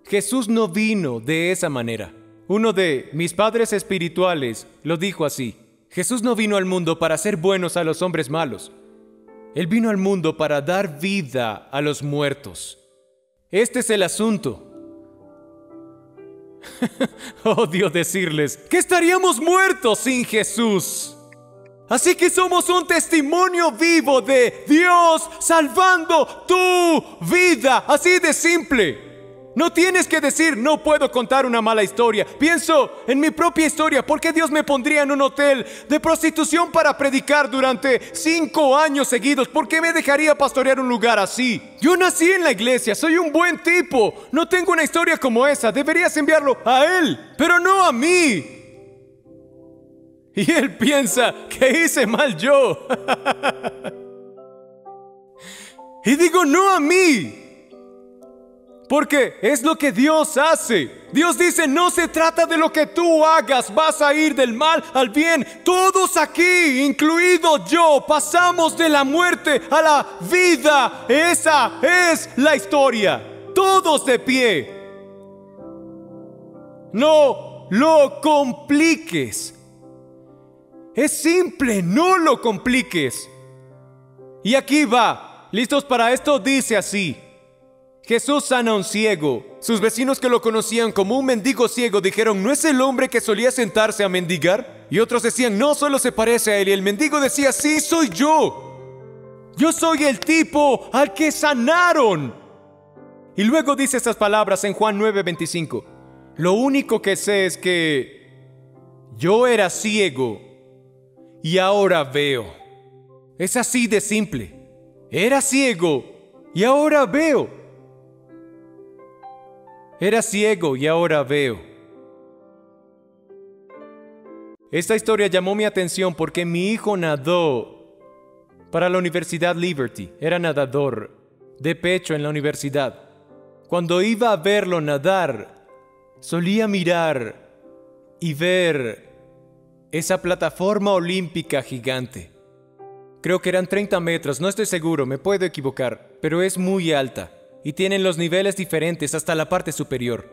Jesús no vino de esa manera. Uno de mis padres espirituales lo dijo así. Jesús no vino al mundo para hacer buenos a los hombres malos. Él vino al mundo para dar vida a los muertos. Este es el asunto. Odio decirles que estaríamos muertos sin Jesús. Así que somos un testimonio vivo de Dios salvando tu vida. Así de simple. No tienes que decir, no puedo contar una mala historia. Pienso en mi propia historia. ¿Por qué Dios me pondría en un hotel de prostitución para predicar durante 5 años seguidos? ¿Por qué me dejaría pastorear un lugar así? Yo nací en la iglesia, soy un buen tipo. No tengo una historia como esa. Deberías enviarlo a él, pero no a mí. Y él piensa que hice mal yo. Y digo, no a mí. Porque es lo que Dios hace. Dios dice, no se trata de lo que tú hagas, vas a ir del mal al bien. Todos aquí, incluido yo, pasamos de la muerte a la vida. Esa es la historia. Todos de pie. No lo compliques. Es simple, no lo compliques. Y aquí va. ¿Listos para esto? Dice así. Jesús sana a un ciego. Sus vecinos que lo conocían como un mendigo ciego dijeron, ¿no es el hombre que solía sentarse a mendigar? Y otros decían, no, solo se parece a él. Y el mendigo decía, sí, soy yo. Yo soy el tipo al que sanaron. Y luego dice estas palabras en Juan 9:25. Lo único que sé es que yo era ciego y ahora veo. Es así de simple. Era ciego y ahora veo. Era ciego y ahora veo. Esta historia llamó mi atención porque mi hijo nadó para la Universidad Liberty. Era nadador de pecho en la universidad. Cuando iba a verlo nadar, solía mirar y ver esa plataforma olímpica gigante. Creo que eran 30 metros, no estoy seguro, me puedo equivocar, pero es muy alta. Y tienen los niveles diferentes hasta la parte superior.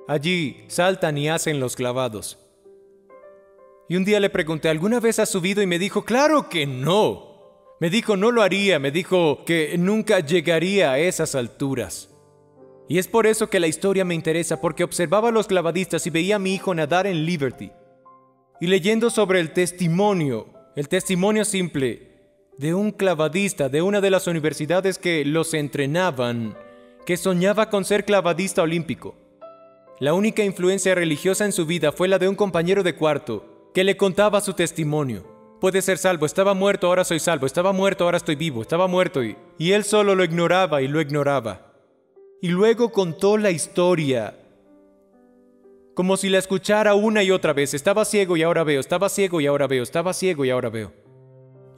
Allí saltan y hacen los clavados. Y un día le pregunté, ¿alguna vez has subido? Y me dijo, claro que no. Me dijo, no lo haría. Me dijo que nunca llegaría a esas alturas. Y es por eso que la historia me interesa, porque observaba a los clavadistas y veía a mi hijo nadar en Liberty. Y leyendo sobre el testimonio simple de un clavadista de una de las universidades que los entrenaban, que soñaba con ser clavadista olímpico. La única influencia religiosa en su vida fue la de un compañero de cuarto que le contaba su testimonio. Puede ser salvo, estaba muerto, ahora soy salvo, estaba muerto, ahora estoy vivo, estaba muerto y él solo lo ignoraba y lo ignoraba. Y luego contó la historia como si la escuchara una y otra vez. Estaba ciego y ahora veo, estaba ciego y ahora veo, estaba ciego y ahora veo.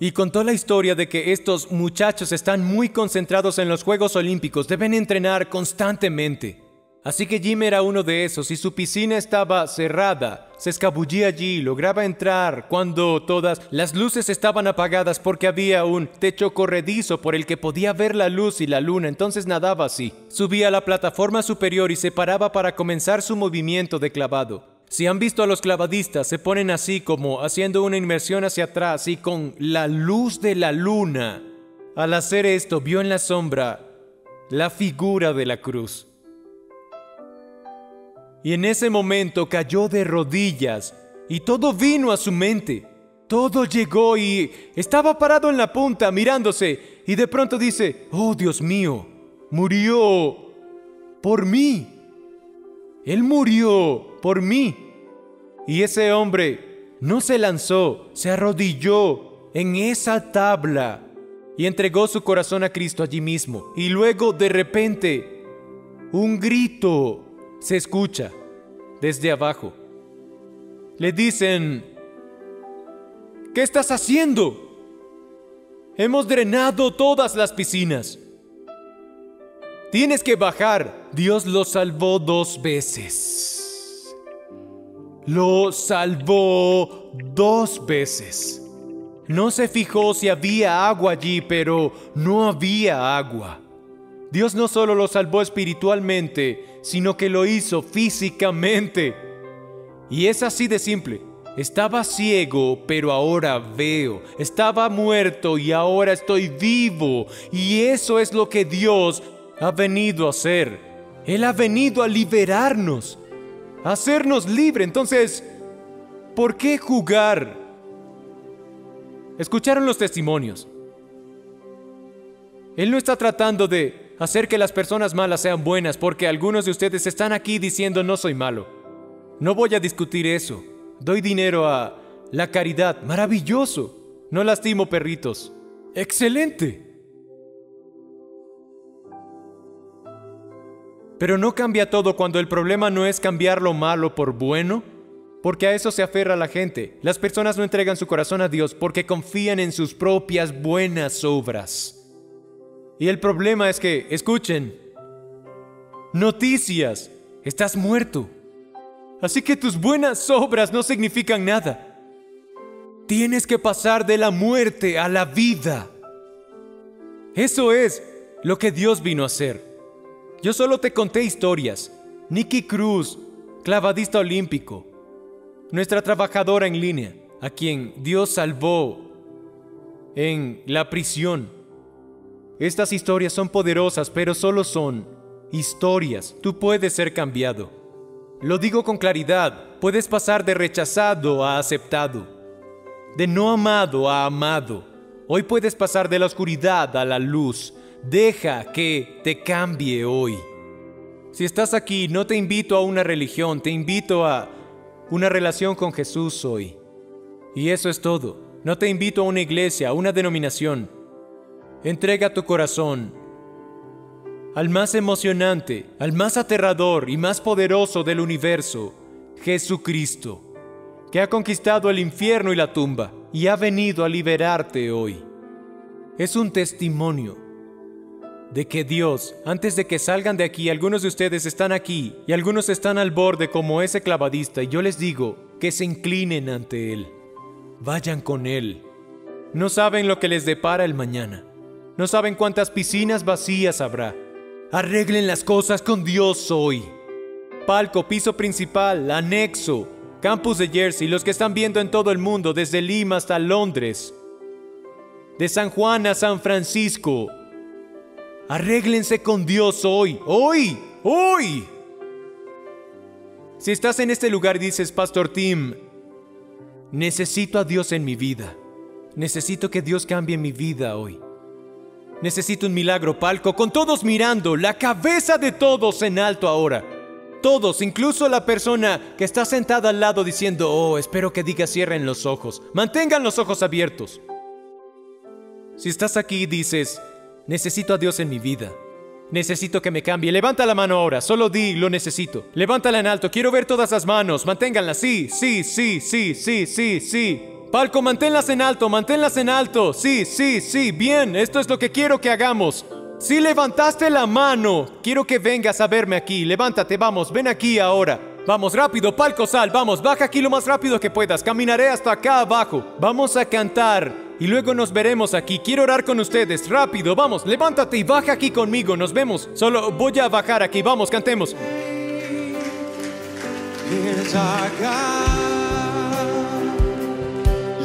Y contó la historia de que estos muchachos están muy concentrados en los Juegos Olímpicos, deben entrenar constantemente. Así que Jim era uno de esos y su piscina estaba cerrada. Se escabullía allí y lograba entrar cuando todas las luces estaban apagadas porque había un techo corredizo por el que podía ver la luz y la luna. Entonces nadaba así. Subía a la plataforma superior y se paraba para comenzar su movimiento de clavado. Si han visto a los clavadistas, se ponen así como haciendo una inmersión hacia atrás y con la luz de la luna. Al hacer esto, vio en la sombra la figura de la cruz. Y en ese momento cayó de rodillas y todo vino a su mente. Todo llegó y estaba parado en la punta mirándose y de pronto dice, oh Dios mío, murió por mí. Él murió por mí. Y ese hombre no se lanzó, se arrodilló en esa tabla y entregó su corazón a Cristo allí mismo. Y luego, de repente, un grito se escucha desde abajo. Le dicen: ¿qué estás haciendo? Hemos drenado todas las piscinas. Tienes que bajar. Dios lo salvó 2 veces. Lo salvó 2 veces. No se fijó si había agua allí, pero no había agua. Dios no solo lo salvó espiritualmente, sino que lo hizo físicamente. Y es así de simple. Estaba ciego, pero ahora veo. Estaba muerto y ahora estoy vivo. Y eso es lo que Dios ha venido a hacer. Él ha venido a liberarnos, a hacernos libre. Entonces, ¿por qué jugar? Escucharon los testimonios. Él no está tratando de hacer que las personas malas sean buenas, porque algunos de ustedes están aquí diciendo: no soy malo. No voy a discutir eso. Doy dinero a la caridad. Maravilloso. No lastimo perritos. Excelente. Pero no cambia todo cuando el problema no es cambiar lo malo por bueno, porque a eso se aferra la gente. Las personas no entregan su corazón a Dios porque confían en sus propias buenas obras. Y el problema es que, escuchen, noticias, estás muerto. Así que tus buenas obras no significan nada. Tienes que pasar de la muerte a la vida. Eso es lo que Dios vino a hacer. Yo solo te conté historias. Nikki Cruz, clavadista olímpico, nuestra trabajadora en línea, a quien Dios salvó en la prisión. Estas historias son poderosas, pero solo son historias. Tú puedes ser cambiado. Lo digo con claridad. Puedes pasar de rechazado a aceptado, de no amado a amado. Hoy puedes pasar de la oscuridad a la luz. Deja que te cambie hoy. Si estás aquí, no te invito a una religión, te invito a una relación con Jesús hoy. Y eso es todo. No te invito a una iglesia, a una denominación. Entrega tu corazón al más emocionante, al más aterrador y más poderoso del universo, Jesucristo, que ha conquistado el infierno y la tumba y ha venido a liberarte hoy. Es un testimonio de que Dios, antes de que salgan de aquí, algunos de ustedes están aquí y algunos están al borde como ese clavadista, y yo les digo que se inclinen ante Él. Vayan con Él. No saben lo que les depara el mañana. No saben cuántas piscinas vacías habrá. Arreglen las cosas con Dios hoy. Palco, piso principal, anexo, campus de Jersey, los que están viendo en todo el mundo, desde Lima hasta Londres, de San Juan a San Francisco. Arréglense con Dios hoy, hoy, hoy. Si estás en este lugar y dices: Pastor Tim, necesito a Dios en mi vida. Necesito que Dios cambie mi vida hoy. Necesito un milagro, Palco, con todos mirando, la cabeza de todos en alto ahora. Todos, incluso la persona que está sentada al lado diciendo: oh, espero que diga cierren los ojos. Mantengan los ojos abiertos. Si estás aquí y dices: necesito a Dios en mi vida. Necesito que me cambie. Levanta la mano ahora. Solo di: lo necesito. Levántala en alto. Quiero ver todas las manos. Manténganlas. Sí, sí, sí, sí, sí, sí, sí. Palco, manténlas en alto. Manténlas en alto. Sí, sí, sí. Bien. Esto es lo que quiero que hagamos. Si levantaste la mano, quiero que vengas a verme aquí. Levántate, vamos. Ven aquí ahora. Vamos, rápido. Palco, sal. Vamos. Baja aquí lo más rápido que puedas. Caminaré hasta acá abajo. Vamos a cantar y luego nos veremos aquí. Quiero orar con ustedes. Rápido, vamos. Levántate y baja aquí conmigo. Nos vemos. Solo voy a bajar aquí. Vamos, cantemos. Here's our God.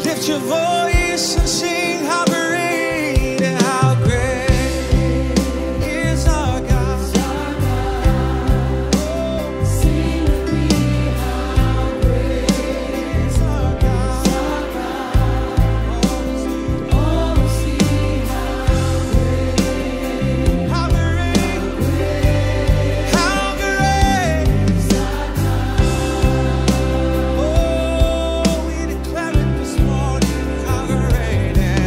Lift your voice and sing how great and how great is our God. Oh, sing with me how great is our God. Oh, see how great, how great, how great is our God. Oh, we declare it this morning, how great and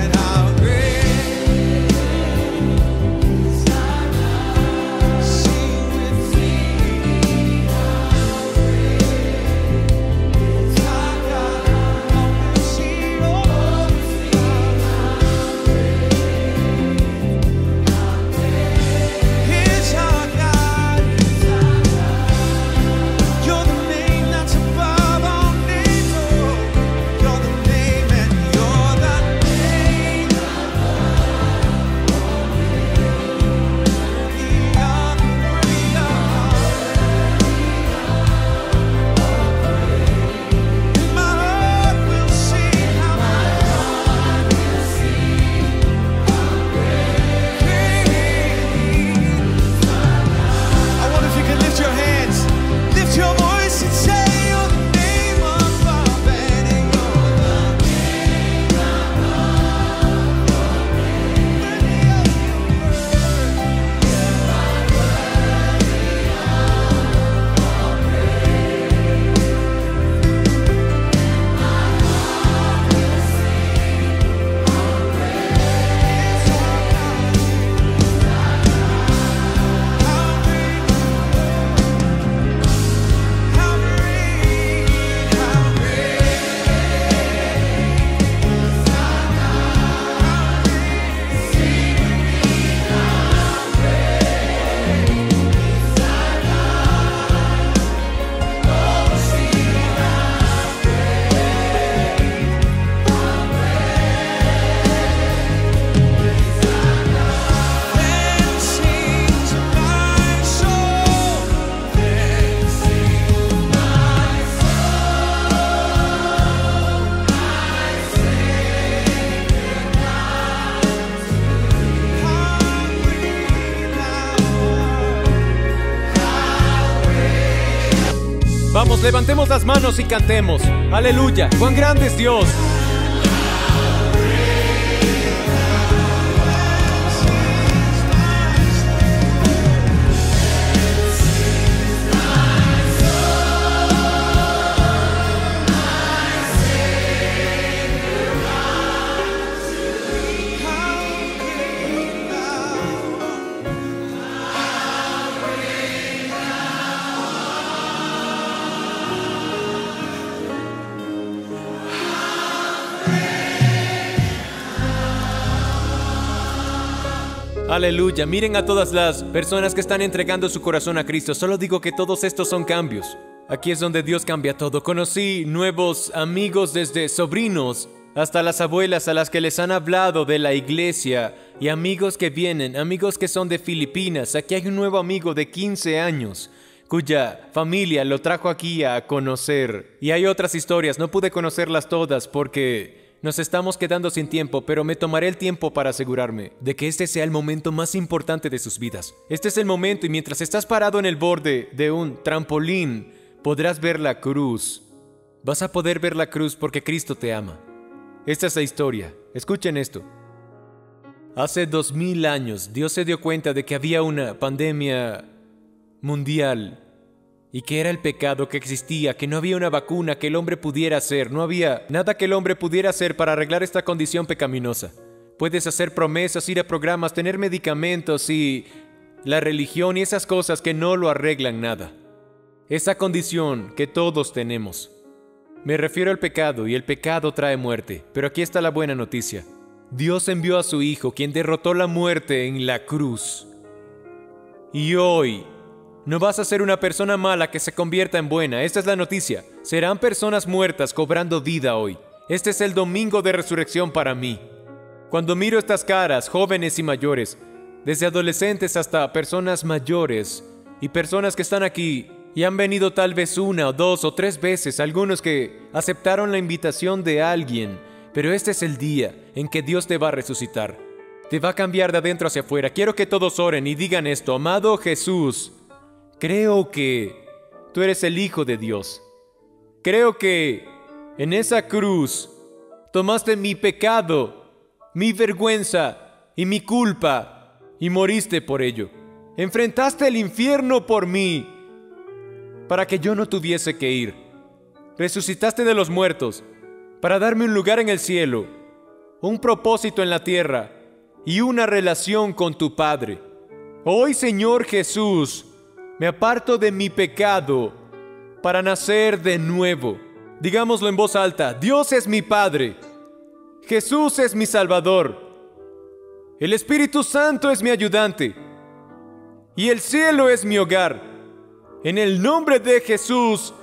Vamos, levantemos las manos y cantemos. Aleluya, cuán grande es Dios. Aleluya, miren a todas las personas que están entregando su corazón a Cristo. Solo digo que todos estos son cambios. Aquí es donde Dios cambia todo. Conocí nuevos amigos, desde sobrinos hasta las abuelas a las que les han hablado de la iglesia, y amigos que vienen, amigos que son de Filipinas. Aquí hay un nuevo amigo de 15 años cuya familia lo trajo aquí a conocer. Y hay otras historias, no pude conocerlas todas porque nos estamos quedando sin tiempo, pero me tomaré el tiempo para asegurarme de que este sea el momento más importante de sus vidas. Este es el momento, y mientras estás parado en el borde de un trampolín, podrás ver la cruz. Vas a poder ver la cruz porque Cristo te ama. Esta es la historia. Escuchen esto. Hace 2000 años, Dios se dio cuenta de que había una pandemia mundial y que era el pecado que existía, que no había una vacuna que el hombre pudiera hacer, no había nada que el hombre pudiera hacer para arreglar esta condición pecaminosa. Puedes hacer promesas, ir a programas, tener medicamentos y la religión y esas cosas que no lo arreglan nada. Esa condición que todos tenemos. Me refiero al pecado, y el pecado trae muerte. Pero aquí está la buena noticia. Dios envió a su Hijo, quien derrotó la muerte en la cruz. Y hoy no vas a ser una persona mala que se convierta en buena. Esta es la noticia. Serán personas muertas cobrando vida hoy. Este es el domingo de resurrección para mí. Cuando miro estas caras, jóvenes y mayores, desde adolescentes hasta personas mayores, y personas que están aquí y han venido tal vez 1 o 2 o 3 veces, algunos que aceptaron la invitación de alguien, pero este es el día en que Dios te va a resucitar. Te va a cambiar de adentro hacia afuera. Quiero que todos oren y digan esto: amado Jesús, creo que tú eres el Hijo de Dios. Creo que en esa cruz tomaste mi pecado, mi vergüenza y mi culpa y moriste por ello. Enfrentaste el infierno por mí para que yo no tuviese que ir. Resucitaste de los muertos para darme un lugar en el cielo, un propósito en la tierra y una relación con tu Padre. Hoy, Señor Jesús, me aparto de mi pecado para nacer de nuevo. Digámoslo en voz alta: Dios es mi Padre, Jesús es mi Salvador, el Espíritu Santo es mi ayudante y el cielo es mi hogar. En el nombre de Jesús.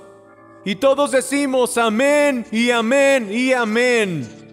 Y todos decimos amén y amén y amén.